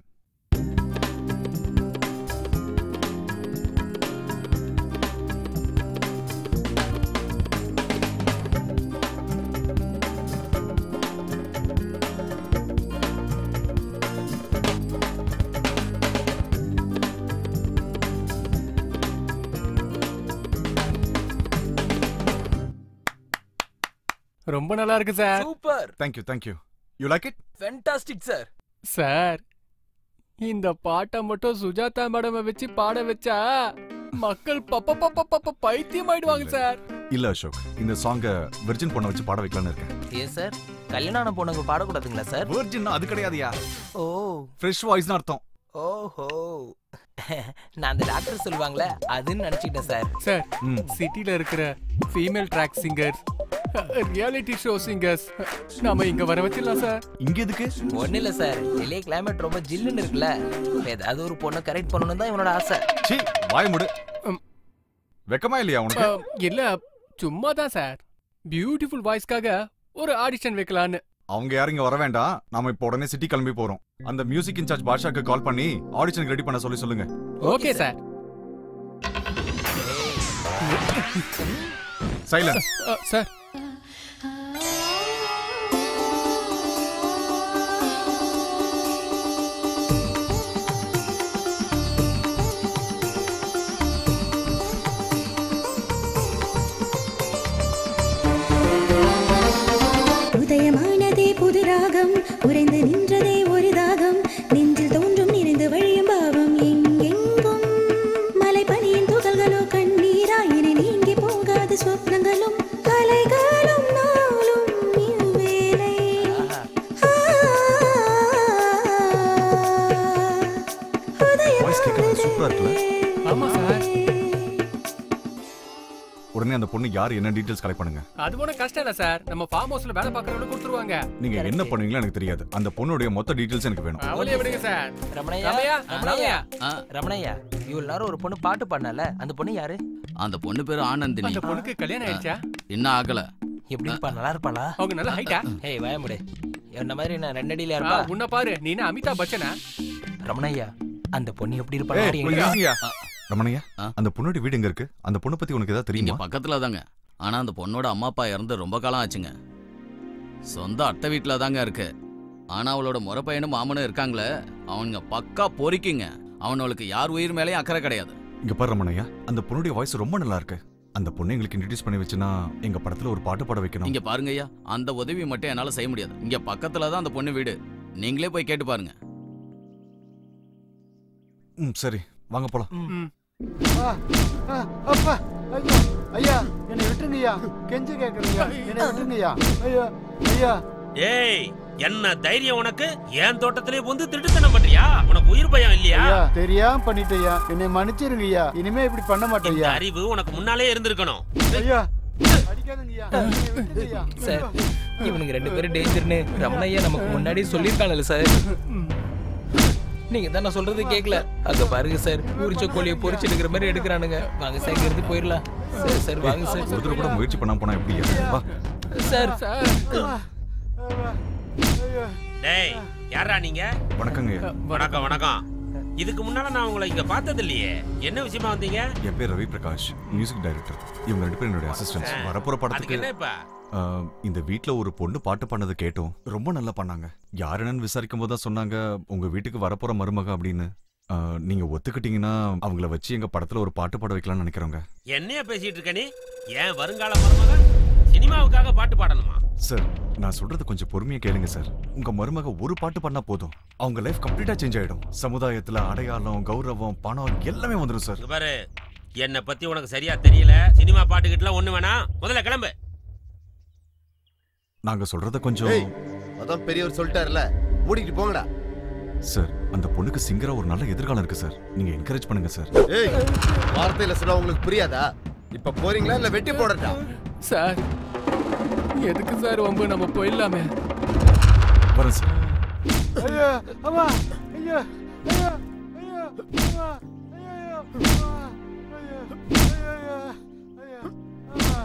ரொம்ப நல்லா இருக்கு sir.
Super.
Thank you. You like it?
Fantastic sir.
Sir, இந்த பாட்டை மட்டும் சுஜாதா மேடம் வச்சு பாட வச்சா மக்கள் பைத்தியம் ஆயிடுவாங்க சார்.
இல்ல அசோக், இந்த சாங்க விர்ஜின் பொண்ண வச்சு பாட வைக்கலாம்னு இருக்கேன்.
ஏன் சார், கல்யாணம் பொண்ணுங்க பாடக்கூடாதுங்களா சார்?
விர்ஜின் அது கிடையாதுயா.
ஓ,
ஃப்ரெஷ் வாய்ஸ்னு அர்த்தம்.
ஓஹோ, நான் அந்த டாக்டர் சொல்லுவாங்களே அதுன்னு நினைச்சிட்டேன் சார்.
சார், சிட்டில இருக்கிற female track singers, reality show singers நாம இங்க வர வச்சிடலாம் சார்.
இங்க எதுக்கு?
ஒண்ணு இல்ல சார், வெளியே கிளைமேட் ரொம்ப ஜில்லுன்னு இருக்குல்ல, ஏதாவது ஒரு பொண்ணை கரெக்ட் பண்ணணும் தான் இவனோட ஆசை.
சீ, வாய் மூடு. வெக்கமா இல்லையா உனக்கு?
இல்ல, சும்மா தான் சார். பியூட்டிஃபுல் வாய்ஸ்க்காக ஒரு ஆடிஷன் வைக்கலான்னு.
அவங்க யாரும் இங்க வர வேண்டாம், நாம இப்போ உடனே சிட்டி கிளம்பி போறோம். அந்த மியூசிக் இன்சார்ஜ் பாஷாக்கு கால் பண்ணி ஆடிஷனுக்கு ரெடி பண்ண சொல்லுங்க.
Okay sir.
சைலன்ஸ்.
சார்,
உதயமானதே புது ராகம், உறைந்து நின்றதே ஒரு தாகம், நெஞ்சில் தோன்றும் நிறைந்து வழியும் பாவம், எங்கெங்கும் மலை பனியின் துகள்களோ கண்ணீராயினை நீங்கி போகாத சொப்னங்களும் கலைகளும் நாளும் இவ்வேளை.
ஆமா சார்.
உடனே அந்த பொண்ணு யார் என்ன டீடைல்ஸ் கலெக்ட் பண்ணுங்க.
அது ஒண்ணு கஷ்டம் இல்ல சார், நம்ம ஃபார்ம் ஹவுஸ்ல வேலை பார்க்கறவங்க கொடுத்துருவாங்க.
நீங்க என்ன பண்ணுவீங்களோ எனக்கு தெரியாது, அந்த பொண்ணுடைய மொத்த டீடைல்ஸ் எனக்கு வேணும்.
அவளே விடுங்க சார்.
ரமணையா, இவ்வளவு நேரம் ஒரு பொண்ணு பாட்டு பாடினால, அந்த பொண்ணு யாரு?
அந்த பொண்ணு பேரு ஆனந்தினி.
அந்த பொண்ணுக்கு கல்யாணம் ஆயிடுச்சா?
இன்னும் ஆகல.
எப்படிப்பா, நல்லா இருப்பாளா?
அவங்க நல்ல ஹைட்டா?
ஏய் வாய முடி, என்ன மாதிரி நான் 2 அடியில இருப்பா.
உன்ன பாரு, நீ என்ன அமிதாப் பச்சனா?
ரமணையா, அந்த பொண்ணு எப்படி
இருப்பா? ரமணையா, அந்த பொண்ணோட வீடு எங்க இருக்கு? அந்த பொண்ணு பத்தி உனக்கு ஏதாவது தெரியுமா?
பக்கத்துல தாங்க. ஆனா அந்த பொண்ணோட அம்மா அப்பா இறந்து ரொம்ப காலம் ஆச்சுங்க. சொந்த அத்தை வீட்டுல தாங்க இருக்கு. ஆனா அவளோட முறை பையனும் மாமனும் இருக்காங்களே, அவனுங்க பக்கா பொறிக்குங்க. அவனுக்கு யார் உயிர் மேலேயும் அக்கறை கிடையாது.
இங்க பாரு ரமணையா, அந்த பொண்ணுடைய வாய்ஸ் ரொம்ப நல்லா இருக்கு. அந்த பொண்ணு எங்களுக்கு இன்ட்ரோடியூஸ் பண்ணி வச்சுனா எங்க படத்துல ஒரு பாட்டு பாட வைக்கணும்.
இங்க பாருங்க ஐயா, அந்த உதவி மட்டும் என்னால செய்ய முடியாது. இங்க பக்கத்துல தான் அந்த பொண்ணு வீடு, நீங்களே போய் கேட்டு பாருங்க.
சரி, வாங்க போலாம்.
அப்பா, ஐயா, ஐயா, என்னை விட்டுருங்கய்யா, கெஞ்சி கேட்கறீங்க, என்னை விட்டுருங்கய்யா, ஐயா, ஐயா.
ஏய், என்ன தைரியம் உனக்கு? என் தோட்டத்திலே வந்து திருட்டுத்தனம் பண்றியா? உனக்கு உயிர் பயம் இல்லையா?
ஐயா, தெரியாம பண்ணிட்டேயா, என்னை மன்னிச்சிருங்கய்யா, இனிமே இப்படி பண்ண மாட்டேயா.
அறிவு உனக்கு முன்னாலே இருந்திருக்கணும்.
ஐயா, அடிக்காதங்கய்யா, என்னை விட்டுருங்கய்யா.
சார், இவனுங்க 2 பேரும் டேஞ்சர்னு ரமணையா நமக்கு முன்னாடியே சொல்லியிருக்காங்கல்ல சார். நீங்க தான் நான் சொல்றது கேட்கல. அங்க பாருங்க சார், உரிச்ச கோழியை பொரிச்சு எடுக்கிற மாதிரி எடுக்கிறானுங்க. வாங்க சார், இருந்து போயிடலாம். சரி சார், வாங்க சார்.
ஒருத்தர் கூட முயற்சி பண்ணாம போனா எப்படியா? வா
சார்.
டேய், யாரா நீங்க?
வணக்கங்க.
வணக்கம் வணக்கம். இதுக்கு முன்னால நான் உங்களை இங்க பார்த்தது இல்லையே. என்ன விஷயமா வந்தீங்க?
என் பேர் ரவி பிரகாஷ், மியூசிக் டைரக்டர். இவங்க 2 பேரும் என்னோட அசிஸ்டன்ட்ஸ். வரப்போற படத்துக்கு
என்னப்பா?
இந்த வீட்ல ஒரு பொண்ணு பாட்டு பண்ணது கேட்டோம், ரொம்ப நல்லா பண்ணாங்க. யாருன்னு விசாரிக்கும் போது தான் சொன்னாங்க உங்க வீட்டுக்கு வரப்போற மருமக அப்படின்னு. நீங்க ஒத்துக்கிட்டீங்கன்னா அவங்கள வச்சு எங்க படத்துல ஒரு பாட்டு பாட வைக்கலாம்னு நினைக்கிறோங்க.
என்னைய பேசிட்டு இருக்க நீ? ஏன் வருங்கால மருமக சினிமாவுக்காக பாட்டு பாடணுமா?
சார் நான் சொல்றது கொஞ்சம் பொறுமையா கேளுங்க சார். உங்க மருமக ஒரு பாட்டு பண்ணா போதும், அவங்க லைஃப் கம்ப்ளீட்டா சேஞ்ச் ஆயிடும். சமுதாயத்துல அடையாளம், கௌரவம், பணம் எல்லாமே வந்துடும் சார்.
பாரு, என்னை பத்தி உனக்கு சரியா தெரியல. சினிமா பாட்டுக்கிட்டலாம் ஒண்ணு வேணாம், முதல்ல கிளம்பு.
நாங்க சொல்றத கொஞ்சம்.
அதான் பெரியவர் சொல்லிட்டாருல, மூடிட்டு போங்கடா.
சார் அந்த பொண்ணுக்கு சிங்கரா ஒரு நல்ல எதிர்காலம் இருக்கு சார், நீங்க என்கரேஜ் பண்ணுங்க சார்.
ஏய், வார்த்தையில சொன்னா உங்களுக்கு புரியாதா? இப்ப போறீங்களா இல்ல வெட்டி போடட்டா?
சார் எதுக்கு சார் வம்பு, நம்ம போயிடலாமே.
வரேன் சார்.
ஐயா அம்மா, ஐயா ஐயா ஐயா அம்மா, ஐயா அம்மா, ஐயா ஐயா ஐயா அம்மா.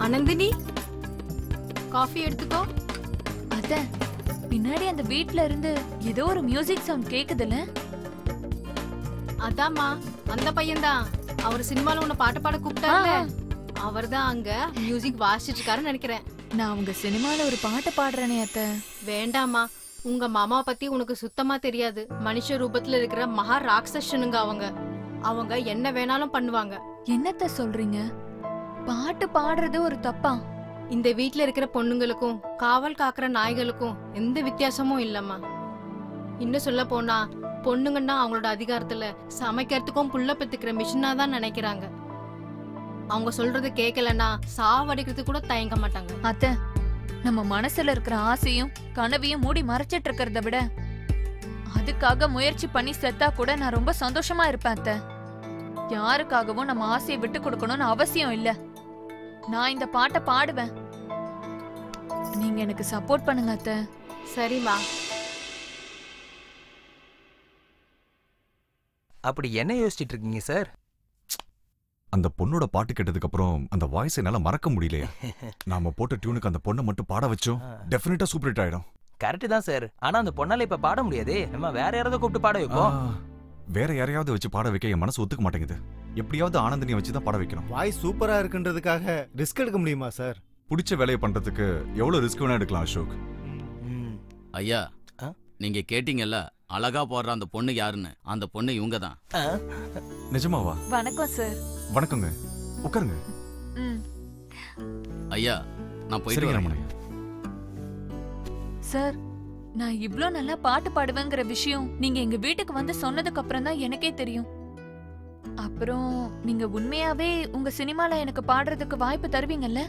ஆனந்தினி, காஃபி எடுத்துக்கோ.
அத்த, பின்னாடி அந்த வீட்ல இருந்து ஏதோ ஒரு மியூசிக் சவுண்ட் கேக்குதுல?
அதாம்மா, அந்த பையன்தான். அவர் சினிமால உன்னை பாட்டு பாட கூப்பிட்டாருல, அவர்தான் அங்க மியூசிக் வாசிச்சிட்டு இருக்காருன்னு நினைக்கிறேன்.
நான் உங்க சினிமால ஒரு பாட்டு பாடுறேனே அத்த.
வேண்டாமா, உங்க மாமாவை பத்தி உனக்கு சுத்தமா தெரியாது. மனுஷ ரூபத்துல இருக்கிற மகா ராட்சசனுங்க அவங்க. அவங்க என்ன வேணாலும் பண்ணுவாங்க.
என்னத்த சொல்றீங்க? பாட்டு பாடுறது ஒரு தப்பா?
இந்த வீட்ல இருக்கிற பொண்ணுங்களுக்கும் காவல் காக்குற நாய்களுக்கும் எந்த வித்தியாசமும் இல்லம்மா. இன்னும் சொல்ல போனா பொண்ணுங்கன்னா அவங்களோட அதிகாரத்துல சமைக்கிறதுக்கும் புள்ள பெத்துக்கிற மிஷினா தான் நினைக்கிறாங்க. அவங்க சொல்றது கேட்கலன்னா சாவடிக்கிறதுக்கு கூட தயங்க மாட்டாங்க.
அத்த, நம்ம மனசுல இருக்கிற ஆசையும் கனவையும் மூடி மறைச்சிட்டு இருக்கிறத விட அதுக்காக முயற்சி பண்ணி செத்தா கூட நான் ரொம்ப சந்தோஷமா இருப்பேன் அத்த. யாருக்காகவும் நம்ம ஆசையை விட்டு கொடுக்கணும்னு அவசியம் இல்ல. நான் இந்த பாட்டை பாடுவேன், நீங்க எனக்கு சப்போர்ட் பண்ணுங்க அத்த.
சரிமா.
அப்படி என்ன யோசிச்சிட்டு இருக்கீங்க சார்?
அந்த பொண்ணோட பாட்டு கேட்டதுக்கு அப்புறம் அந்த வாய்ஸ் என்னால மறக்க முடியலையா? நாம போட்ட டியூனுக்கு அந்த பொண்ணை மட்டும் பாட வச்சோம், டெஃபினட்டா சூப்பர் ஹிட் ஆயிடும்.
கரெக்ட் தான் சார். ஆனா அந்த பொண்ணால இப்ப பாட முடியாதே. நம்ம வேற யாராவது கூப்பிட்டு பாட வைப்போம்.
வேற யாரையாவது வச்சு பாட வைக்க என் மனசு ஒத்துக்க மாட்டேங்குது. எப்படியாவது ஆனந்தினியை வச்சு தான் பாட வைக்கணும்.
வாய்ஸ் சூப்பரா இருக்குன்றதுக்காக ரிஸ்க் எடுக்க முடியுமா சார்?
பிடிச்ச வேலையை பண்றதுக்கு எவ்வளவு ரிஸ்க் வேணா எடுக்கலாம் அசோக்.
ஐயா, நீங்க கேட்டீங்கல்ல அழகா போடுற அந்த பொண்ணு யாருன்னு? அந்த பொண்ணு இவங்க தான்.
நிஜமாவா?
வணக்கம் சார்.
வணக்கங்க, உட்காருங்க.
ஐயா நான் போயிட்டு வரேன்.
சார், நான் இவ்ளோ நல்லா பாட்டு பாடுவேங்கிற விஷயம் நீங்க எங்க வீட்டுக்கு வந்து சொன்னதுக்கு அப்புறம் தான் எனக்கே தெரியும். அப்புறம் நீங்க உண்மையாவே உங்க சினிமால எனக்கு பாடுறதுக்கு வாய்ப்பு தருவீங்கல்ல?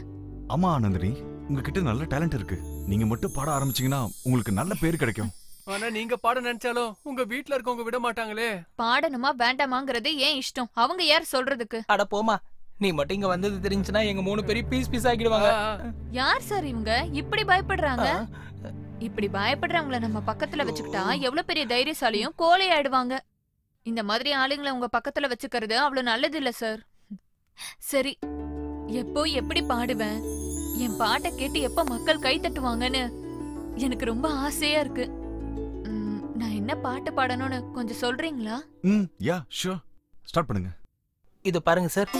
ஆமா ஆனந்தினி, உங்ககிட்ட நல்ல டேலண்ட் இருக்கு. நீங்க மட்டும் பாட ஆரம்பிச்சீங்கன்னா உங்களுக்கு நல்ல பேர் கிடைக்கும்.
ஆனா நீங்க பாட நினைச்சாலும் உங்க வீட்ல இருக்கவங்க விட மாட்டாங்களே.
பாடணுமா வேண்டாமாங்கிறது ஏன் இஷ்டம், அவங்க யார் சொல்றதுக்கு?
அட போமா, நீ மட்டும் இங்க வந்தது தெரிஞ்சுனா எங்க 3 பேரும் பீஸ் பீஸ் ஆக்கிடுவாங்க.
யார் சார் இவங்க இப்படி பயப்படுறாங்க? இப்படி பயப்படுறவங்கள நம்ம பக்கத்துல வச்சுக்கிட்டா எவ்வளவு பெரிய தைரியசாலியும் கோழை ஆயிடுவாங்க. இந்த மாதிரி ஆளுங்களை உங்க பக்கத்துல வச்சுக்கிறது அவ்வளவு நல்லது இல்ல சார். சரி, எப்போ எப்படி பாடுவேன், என் பாட்டை கேட்டு எப்ப மக்கள் கை தட்டுவாங்கன்னு எனக்கு ரொம்ப ஆசையா இருக்கு. நான் என்ன பாட்டு பாடணும்னு கொஞ்சம் சொல்றீங்களா?
யா ஷூர், ஸ்டார்ட் பண்ணுங்க.
இது பாருங்க சார்.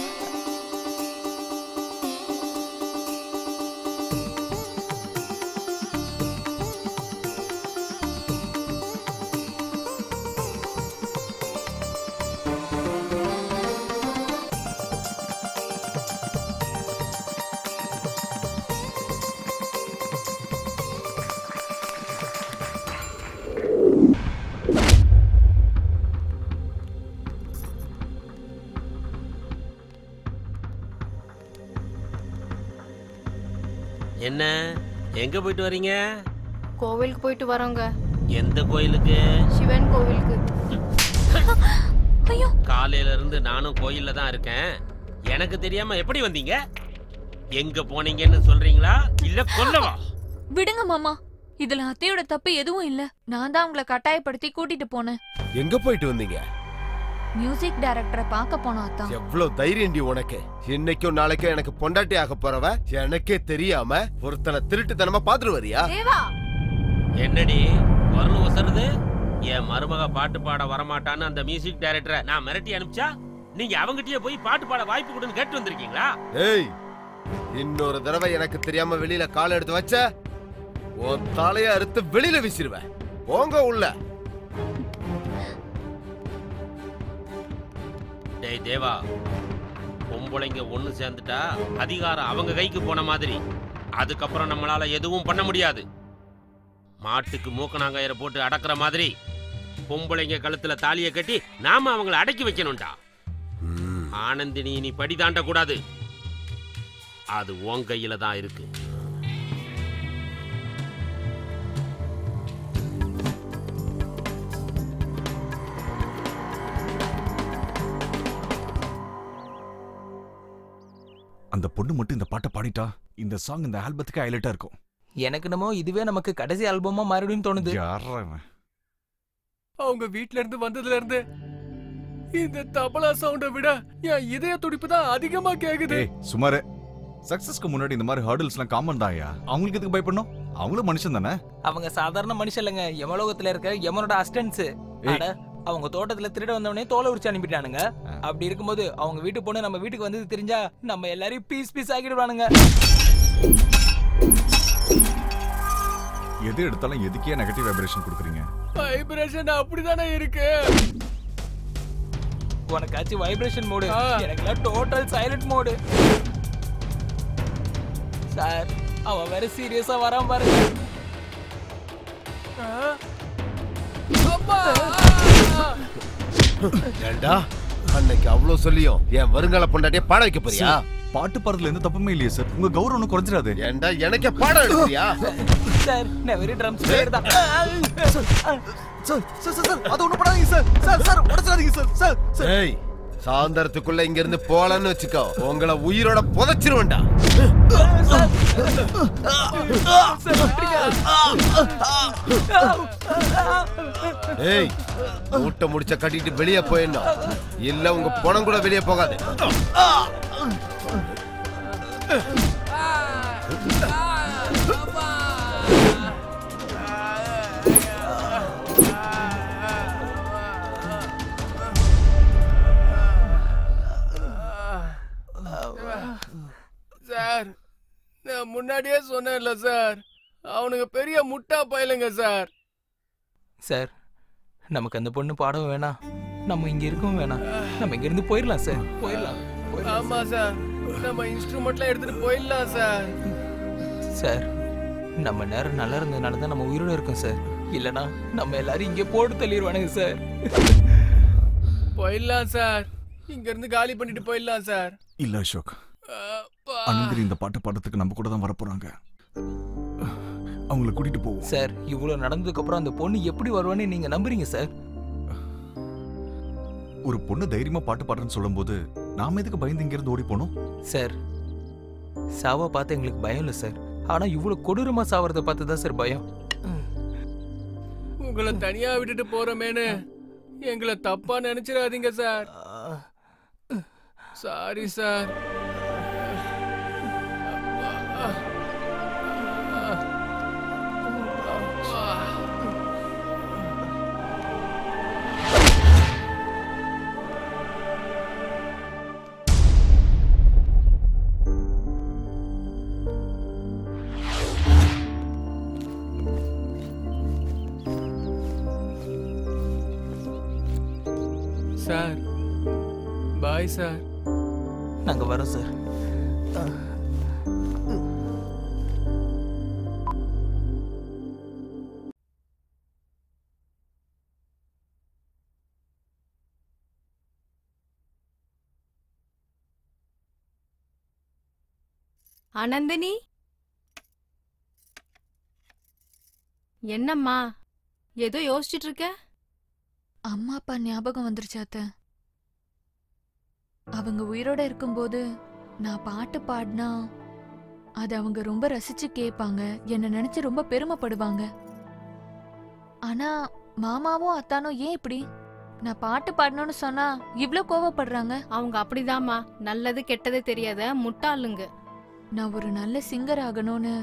என்ன, எங்க போயிட்டு வரீங்க?
கோவிலுக்கு போயிட்டு வரோங்க.
எந்த கோயிலுக்கு?
சிவன் கோவிலுக்கு.
ஐயோ,
காலையில இருந்து நானும் கோயில்ல தான் இருக்கேன். எனக்கு தெரியாம எப்படி வந்தீங்க? எங்க போனீங்கன்னு சொல்றீங்களா இல்ல கொல்லவா?
விடுங்க மாமா. இதுல அத்தையோட தப்பு எதுவும் இல்ல. நான் தான் அவங்கள கட்டாயப்படுத்தி கூட்டிட்டு போனேன்.
எங்க போயிட்டு வந்தீங்க?
மியூசிக் டைரக்டரை பார்க்க போனோம் அத்தா.
எவ்வளவு தைரியம்டி உனக்கு! இன்னைக்கும் நாளைக்கும் எனக்கு பொண்டாட்டி ஆக போறவ எனக்கே தெரியாம ஒருத்தனை திருட்டுத்தனமா பாத்துட்டு வரியா?
தேவா
என்னடி வரல ஒசருது? என் மருமக பாட்டு பாட வரமாட்டான்னு அந்த மியூசிக் டைரக்டரை நான் மிரட்டி அனுப்பிச்சா நீங்க அவங்கிட்டயே போய் பாட்டு பாட வாய்ப்பு கொடுன்னு கேட்டு வந்திருக்கீங்களா?
ஏய், இன்னொரு தடவை எனக்கு தெரியாம வெளியில கால் எடுத்து வச்ச உன் தலைய அறுத்து வெளியில வீசிடுவேன். போங்க உள்ள.
டேய் தேவா, பொம்பளைங்க ஒண்ணு சேர்ந்துட்டா அதிகாரம் அவங்க கைக்கு போன மாதிரி. அதுக்கப்புறம் நம்மளால எதுவும் பண்ண முடியாது. மாட்டுக்கு மூக்கணாங்கயிற போட்டு அடக்குற மாதிரி பொம்பளைங்க கழுத்துல தாலியை கட்டி நாம அவங்களை அடக்கி வைக்கணும்டா. ஆனந்தினி நீ படி தாண்ட கூடாது. அது உன் கையில தான் இருக்கு.
அந்த பொண்ணு மட்டும் இந்த பாட்டை பாடிட்டா இந்த சாங் இந்த ஆல்பத்துக்கு ஹைலைட்டா இருக்கும்.
எனக்கு என்னமோ இதுவே நமக்கு கடைசி ஆல்பமா மாறிடும் தோணுது.
அவங்க வீட்ல இருந்து வந்ததுல இருந்து இந்த தபலா சவுண்ட விட என் இதய துடிப்பு தான் அதிகமா கேக்குது.
சுமாரு சக்சஸ்க்கு முன்னாடி இந்த மாதிரி ஹர்டில்ஸ்லாம் காமன் தான்யா. அவங்களுக்கு எதுக்கு பயப்படணும்? அவங்களும் மனுஷன் தானே.
அவங்க சாதாரண மனுஷன் இல்லைங்க, யமலோகத்துல இருக்க யமனோட அசிஸ்டன்ட்ஸ். அவங்க தோட்டத்துல திருட வந்தவனே தோலை உரிச்சு அனுப்பிட்டானுங்க. அப்படி இருக்கும்போது அவங்க வீட்டு பொண்ணு நம்ம வீட்டுக்கு வந்தது தெரிஞ்சா நம்ம எல்லாரையும் பீஸ் பீஸ் ஆக்கிடுவானுங்க.
எது எடுத்தாலும் எதுக்கே நெகட்டிவ் வைப்ரேஷன் கொடுக்குறீங்க?
வைப்ரேஷன் அப்படிதானே இருக்கு.
உனக்காச்சும் வைப்ரேஷன் மோடு, எனக்குலாம் டோட்டல் சைலண்ட் மோடு. சார் அவன் வேற சீரியஸா வரான் பாருங்க.
ஏண்டா அன்னைக்கு அவ்வளவு சொல்லியும் என் வருங்கால பொண்டாட்டிய பாட வைக்க போறியா?
பாட்டு பாடுறதுல எந்த தப்புமே இல்லையே சார். உங்க கௌரவம் குறைஞ்சிடாது.
ஏண்டா எனக்கே பாடம் எடுக்கிறியா?
சார் நான் வெறும் ட்ரம்ஸ் பிளேயர் தான்.
சார் அது ஒண்ணு பண்ணாதீங்க சார். Sir உடைச்சாதீங்க sir.
ஏய், சாயந்தரத்துக்குள்ள இங்க இருந்து போலன்னு வச்சுக்கோ, உங்களை உயிரோட புதைச்சிருவேன்டா. ஏய், மூட்டை முடிச்ச கட்டிட்டு வெளியே போயிடணும். இல்ல உங்க பணம் கூட வெளியே போகாது.
சார் நான் முன்னாடியே சொன்னேன்ல சார், அவனுங்க பெரிய முட்டா பயலுங்க சார்.
சார் நமக்கு அந்த பொண்ணு பாடவும் வேணாம், நம்ம இங்க இருக்கவும் வேணாம். நம்ம இங்க இருந்து போயிடலாம் சார். போயிடலாம்.
ஆமா சார், நம்ம இன்ஸ்ட்ருமெண்ட்லாம் எடுத்துட்டு போயிடலாம் சார்.
சார் நம்ம நேரம் நல்லா இருந்ததுனால தான் நம்ம உயிரோட இருக்கோம் சார். இல்லனா நம்ம எல்லாரும் இங்கே போட்டு தள்ளிடுவானுங்க சார்.
போயிடலாம் சார், இங்க இருந்து காலி பண்ணிட்டு போயிடலாம் சார்.
இல்ல அசோக், அனந்திரி இந்த பாட்டு பாடுறதுக்கு நம்ம கூட தான் வரப்போறாங்க. அவங்கள கூட்டிட்டு போவோம்
சார். இவ்வளவு நடந்ததுக்கு அப்புறம் அந்த பொண்ணு எப்படி வருவான்னு நீங்க நம்புறீங்க சார்?
ஒரு பொண்ணு தைரியமா பாட்டு பாடுறேன்னு சொல்லும் போது நாம எதுக்கு பயந்து இங்க இருந்து ஓடி போனோம்?
சார் சாவா பார்த்து எங்களுக்கு பயம் இல்லை சார். ஆனா இவ்வளவு கொடூரமா சாவறத பார்த்து தான் சார் பயம்.
உங்களை தனியா விட்டுட்டு போறமேனு எங்களை தப்பா நினைச்சிடாதீங்க sir. Sorry sir. Sir bye sir.
நாங்க வரோம் சார்.
அனந்தினி, என்னம்மா ஏதோ யோசிச்சுட்டு இருக்க?
அம்மா அப்பா ஞாபகம் வந்துருச்சு அத்தை. அவங்க உயிரோட இருக்கும்போது நான் பாட்டு பாடினா அது அவங்க ரொம்ப ரசிச்சு கேட்பாங்க, என்ன நினைச்சு ரொம்ப பெருமைப்படுவாங்க. ஆனா மாமாவும் அத்தானும் ஏன் இப்படி? நான் பாட்டு பாடணும்னு சொன்னா இவ்ளோ கோவப்படுறாங்க.
அவங்க அப்படிதாம்மா, நல்லது கெட்டது தெரியாத முட்டாளுங்க.
நான் ஒரு நல்ல சிங்கர் ஆகணும்னு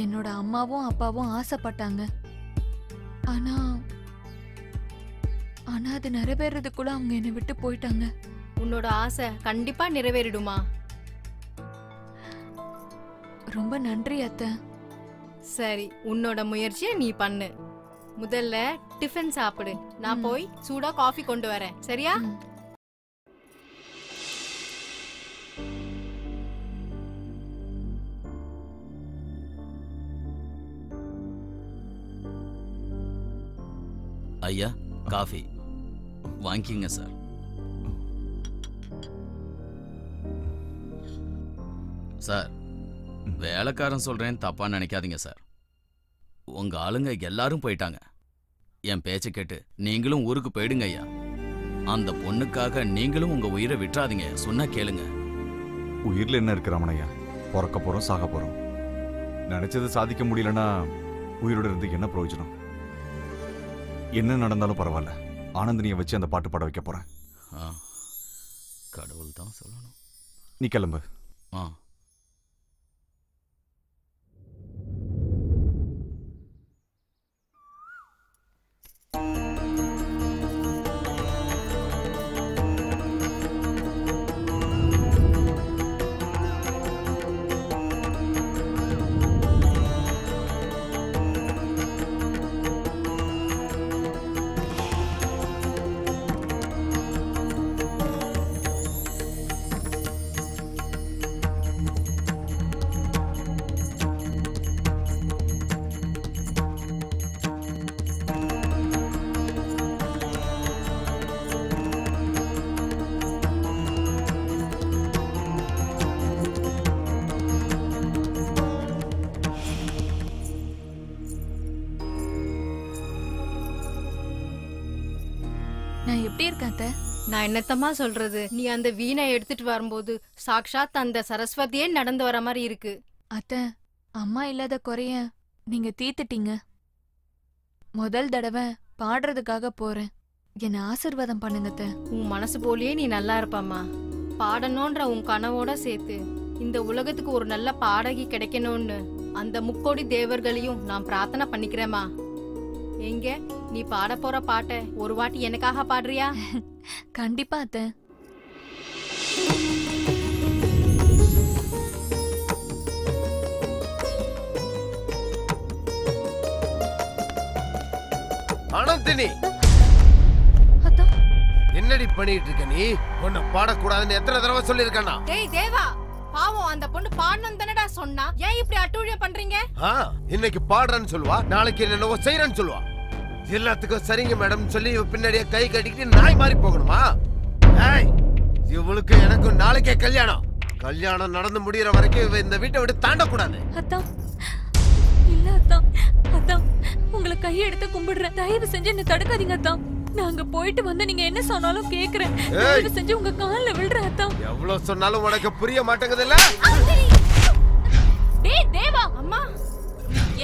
என்னோட அம்மாவும் அப்பாவும் ஆசைப்பட்டாங்க. ஆனா ஆனா அது நிறைவேறதுக்குள்ள அவங்க என்னை விட்டு போயிட்டாங்க.
உன்னோட ஆசை கண்டிப்பா நிறைவேறிடுமா?
ரொம்ப நன்றி அத்தை.
சரி, உன்னோட முயற்சியை நீ பண்ணு. முதல்ல டிஃபன் சாப்பிடு, நான் போய் சூடா காஃபி கொண்டு வரேன். சரியா?
ஐயா, காஃபி வாங்கிங்க சார். சார், வேலைக்காரன் சொல்றேன் தப்பா நினைக்காதீங்க சார். உங்க ஆளுங்க எல்லாரும் போயிட்டாங்க. என் பேச்சை கேட்டு நீங்களும் ஊருக்கு போயிடுங்க ஐயா. அந்த பொண்ணுக்காக நீங்களும் உங்க உயிரை விட்டுறாதீங்க. சொன்னா கேளுங்க.
உயிர்ல என்ன இருக்கு ரமணையா? பிறக்க போறோம், சாக போறோம். நினைச்சதை சாதிக்க முடியலன்னா உயிரோட இருந்து என்ன பிரயோஜனம்? என்ன நடந்தாலும் பரவாயில்ல, ஆனந்தினியை வச்சு அந்த பாட்டு பாட வைக்க போறேன்.
கடவுள் தான் சொல்லணும்.
நீ கிளம்பு.
நான் எப்படி இருக்கேன் அத்தை?
நான் என்னத்தம்மா சொல்றது, நீ அந்த வீணை எடுத்துட்டு வரும்போது சாக்ஷாத் அந்த சரஸ்வதியே நடந்து வர மாதிரி இருக்கு.
அத்தை, அம்மா இல்லாத குறைய நீங்க தீத்துட்டீங்க. முதல் தடவை பாடுறதுக்காக போறேன். என்ன ஆசீர்வாதம் பண்ணுங்க அத்தை.
உன் மனசு போலயே நீ நல்லா இருப்பம்மா. பாடணும்ன்ற உன் கனவோட சேர்த்து இந்த உலகத்துக்கு ஒரு நல்ல பாடகி கிடைக்கணும்னு அந்த முக்கோடி தேவர்களையும் நான் பிரார்த்தனை பண்ணிக்கிறேம்மா. எங்க நீ பாட போற பாட்டை ஒரு வாட்டி எனக்காக பாடுறியா?
கண்டிப்பா அத்தை.
ஆனந்தினி, என்னடி பண்ணிட்டு இருக்க நீ? உன்னை பாடக்கூடாதுன்னு எத்தனை தடவை சொல்லிருக்கேனா?
டேய் தேவா, பாவம் அந்த பொண்ணு பாடணும் தானடா சொன்னா. ஏன் இப்படி அட்டூழியம் பண்றீங்க?
இன்னைக்கு பாடுறேன்னு சொல்லுவா, நாளைக்கு என்னவோ செய்யறேன்னு சொல்லுவா. எல்லாத்துக்கும் சரிங்க மேடம் சொல்லி பின்னாடியே கை கட்டிக்கிட்டு நாய் மாதிரி போகணுமா? இவளுக்கு எனக்கும் நாளைக்கே கல்யாணம். கல்யாணம் நடந்து முடியற வரைக்கும் இவ இந்த வீட்டை விட்டு தாண்டக்கூடாது.
அத்தா, இல்ல அத்தா, அத்தா உங்களை கையெடுத்து கும்பிடுறேன். தயவு செஞ்சு என்ன தடுக்காதீங்க அத்தா. நாங்க போயிட்டு வந்து நீங்க என்ன சொன்னாலும் கேக்குறேன். தயவு செஞ்சு உங்க கால்ல விழுறேன் அத்தா.
எவ்வளவு சொன்னாலும் உனக்கு புரிய மாட்டேங்குதுல்ல?
டேய் தேவா, அம்மா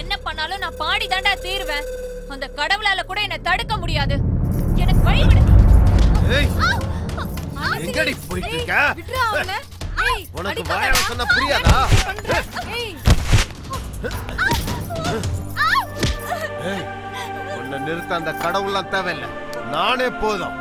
என்ன பண்ணாலும் நான் பாடி தாண்டா தீருவேன். அந்த கடவுளால கூட என்ன தடுக்க முடியாது. எனக்கு வழி விடு.
ஏய், எங்கடி போயிட்டு இருக்க?
விட்றா அவளை. ஏய்,
உனக்கு வாயால சொன்னா புரியாதா?
ஏய்,
உன்னை நிறுத்த அந்த கடவுள்லாம் தேவையில்லை, நானே போதும்.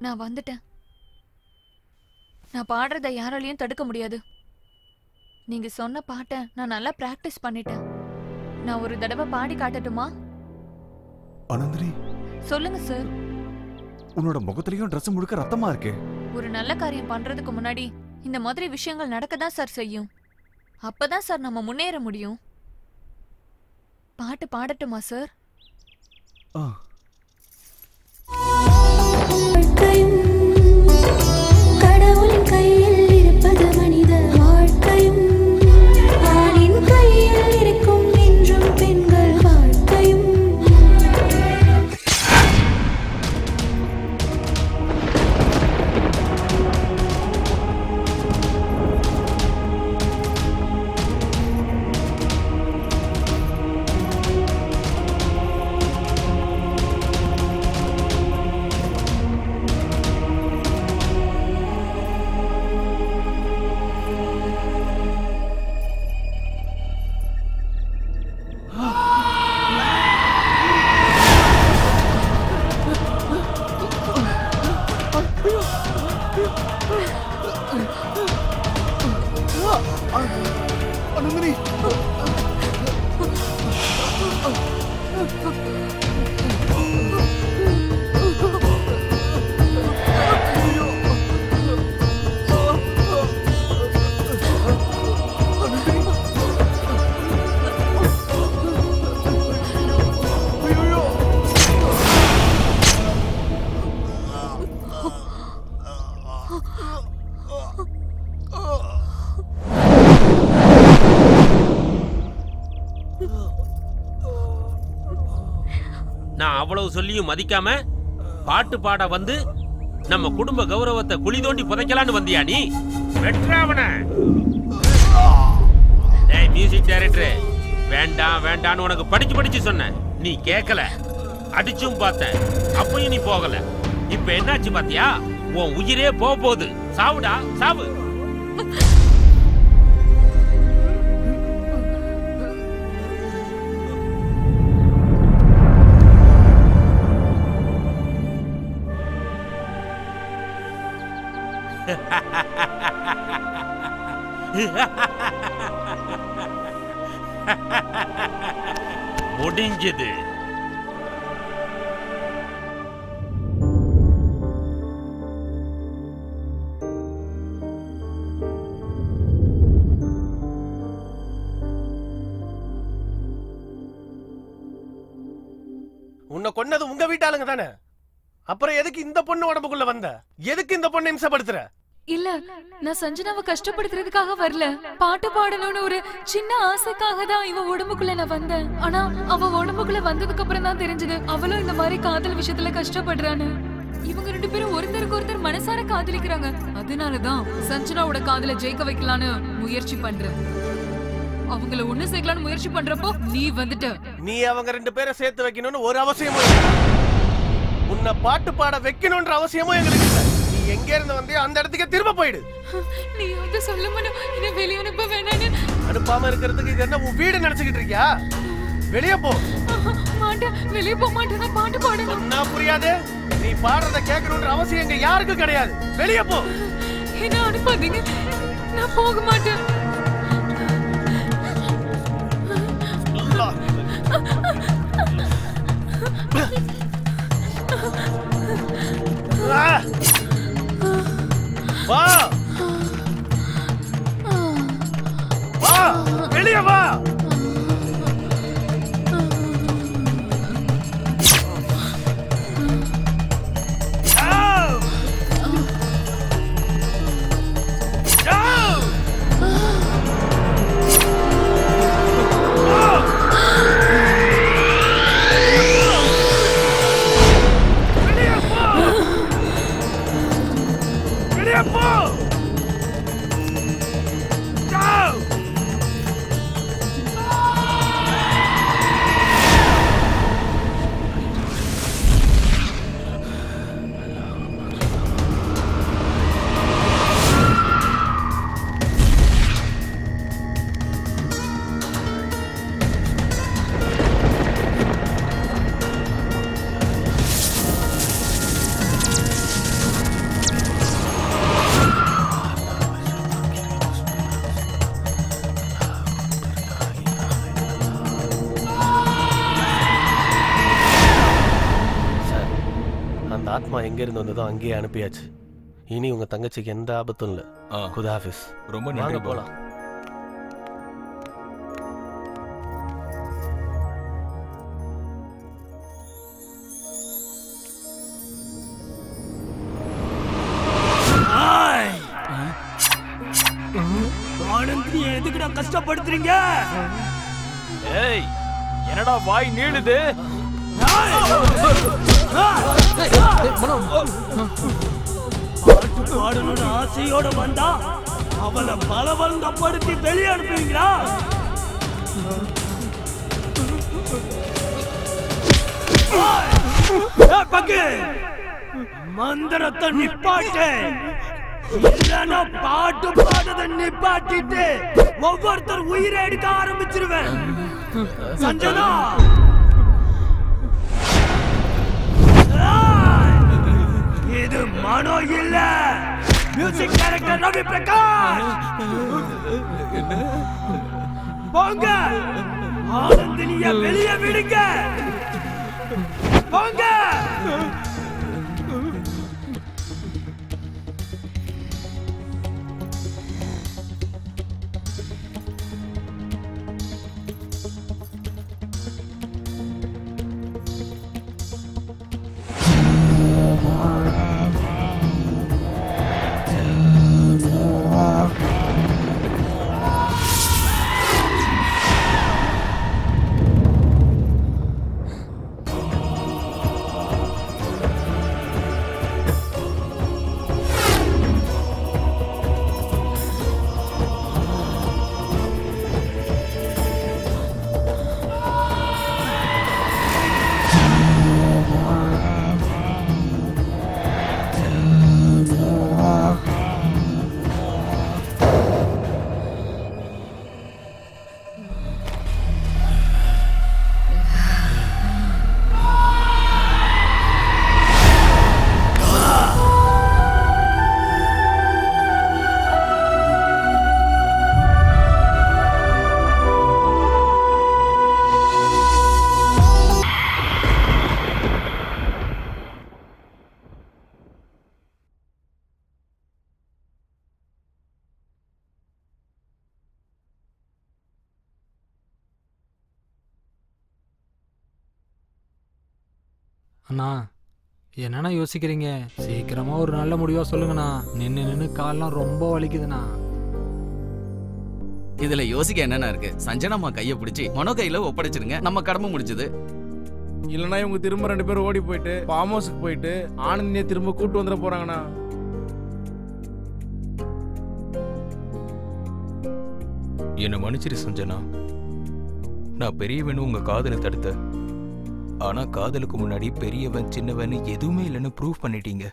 நான் வந்துட்டேன். நான் பாடுறத யாராலையும் தடுக்க முடியாது. நீங்க சொன்ன பாட்டை நான் நல்லா பிராக்டிஸ் பண்ணிட்டேன். நான் ஒரு தடவை பாடி காட்டட்டுமா?
அனந்தினி,
சொல்லுங்க சார்.
உன்னோட முகத்திலையும் ட்ரெஸ் முழுக்க ரத்தமா இருக்கே.
ஒரு நல்ல காரியம் பண்றதுக்கு முன்னாடி இந்த மாதிரி விஷயங்கள் நடக்கதான் சார் செய்யும். அப்பதான் சார் நம்ம முன்னேற முடியும். பாட்டு பாடட்டுமா சார்?
கடவுளின் கையில் இருப்பது மனித வாழ்க்கையும், ஆணின் கையில் இருக்கும் என்றும் பெண்கள் வாழ்க்கையும்.
நான் அவ்வளவு சொல்லியும் மதிக்காம பாட்டு பாட வந்து நம்ம குடும்ப கௌரவத்தை குழி தோண்டி புதைக்கலான்னு வந்தியா நீ? வெற்றாவன மியூசிக் டைரக்டர், வேண்டாம் வேண்டான்னு உனக்கு படிச்சு சொன்னேன், நீ கேட்கல. அடிச்சும் பார்த்தேன், அப்பயும் நீ போகல. இப்ப என்னாச்சு பாத்தியா? உன் உயிரே போகுது. சாவுடா சாவு. முடிஞ்சது.
உன்னை கொன்னது உங்க வீட்டாளுங்க தானே? அப்புறம் எதுக்கு இந்த பொண்ணு உடம்புக்குள்ள வந்த? எதுக்கு இந்த பொண்ணை இம்சப்படுத்துற?
இல்ல, நான் சஞ்சனாவை கஷ்டப்படுத்துறதுக்காக வரல. பாட்டு பாடணும்னு ஒரு சின்ன ஆசைக்காக தான் இவ உடம்புக்குள்ள நான் வந்தேன். ஆனா அவ உடம்புக்குள்ள வந்ததுக்கு அப்புறம் தான் தெரிஞ்சது அவளும் இந்த மாதிரி காதல் விஷயத்துல கஷ்டப்படுறான்னு. இவங்க ரெண்டு பேரும் ஒருத்தருக்கு ஒருத்தர் மனசார காதலிக்கிறாங்க. அதனாலதான் சஞ்சனாவோட காதல ஜெயிக்க வைக்கலான்னு முயற்சி பண்றேன். அவங்கள ஒண்ணு சேர்க்கலான்னு முயற்சி பண்றப்போ நீ வந்துட்ட.
நீ அவங்க ரெண்டு பேரை சேர்த்து வைக்கணும்னு ஒரு அவசியமும் இல்லை. உன்னை பாட்டு பாட வைக்கணும்ன்ற அவசியமும் எங்களுக்கு இல்லை. நீ எங்க இருந்து வந்தியோ அந்த இடத்துக்கு திரும்ப போயிடு.
நீ வந்து சொல்ல மாட்டோம், என்ன வெளியே அனுப்ப வேணான்னு.
அனுப்பாம இருக்கிறதுக்கு இது என்ன உன் வீடு நினைச்சுக்கிட்டு இருக்கியா? வெளியே போ.
மாட்டேன், வெளியே போக மாட்டேன். நான் பாட்டு பாடணும்.
நான் புரியாது. நீ பாடுறத கேட்கணும்ன்ற அவசியம் எங்க யாருக்கும் கிடையாது. வெளியே போ.
என்ன அனுப்பாதீங்க, நான் போக மாட்டேன்.
வா வா, வெளியே வா.
ஆத்மா எங்க இருந்து வந்ததோ அங்கேயே அனுப்பியாச்சு. இனி உங்க தங்கச்சிக்கு எந்த ஆபத்தும் இல்ல. குதாஃபிஸ்.
ரொம்ப நன்றி.
போலாம்.
ஆனந்தி எதுக்குடா கஷ்டப்படுத்துறீங்க?
ஏய் என்னடா வாய் நீளுது?
பாடணும்னு ஆசையோட வந்தா அவளை பலவந்தப்படுத்தி வெளியே அனுப்புவீங்களா? பக்கு மந்திரத்தை நிப்பாட்டு, இல்லன்னா பாட்டு பாடுறத நிப்பாட்டிட்டு ஒவ்வொருத்தர் உயிரை எடுக்க ஆரம்பிச்சிருவேன். சஞ்சனா இது மனோ இல்ல, மியூசிக் டைரக்டர் ரவி பிரகாஷ். போங்க, ஆனந்தினிய வெளியே விடுங்க. போங்க.
அண்ணா என்னண்ணா யோசிக்கிறீங்க? சீக்கிரமா ஒரு நல்ல முடிவா சொல்லுங்கண்ணா. நின்னு கால்லாம் ரொம்ப வலிக்குதுண்ணா.
இதுல யோசிக்க என்னன்னா இருக்கு? சஞ்சனாமா கையை பிடிச்சி மனோ கையில ஒப்படைச்சிருங்க, நம்ம கடமை முடிஞ்சது.
இல்லைன்னா இவங்க திரும்ப 2 பேரும் ஓடி போயிட்டு ஃபார்ம் ஹவுஸுக்கு போயிட்டு ஆனந்தியை திரும்ப கூட்டு வந்துட போறாங்கண்ணா.
என்ன மன்னிச்சிரு சஞ்சனா, நான் பெரியவனு உங்க காதலை தடுத்த. ஆனா காதலுக்கு முன்னாடி பெரியவன் சின்னவன் எதுவுமே இல்லைன்னு ப்ரூவ் பண்ணிட்டீங்க.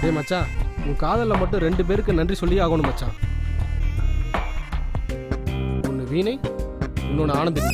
டேய் மச்சான், உன் காதல்ல மட்டும் 2 பேருக்கு நன்றி சொல்லி ஆகணும் மச்சான். ஒன்னு வீணை, இன்னொன்னு ஆனந்தினி.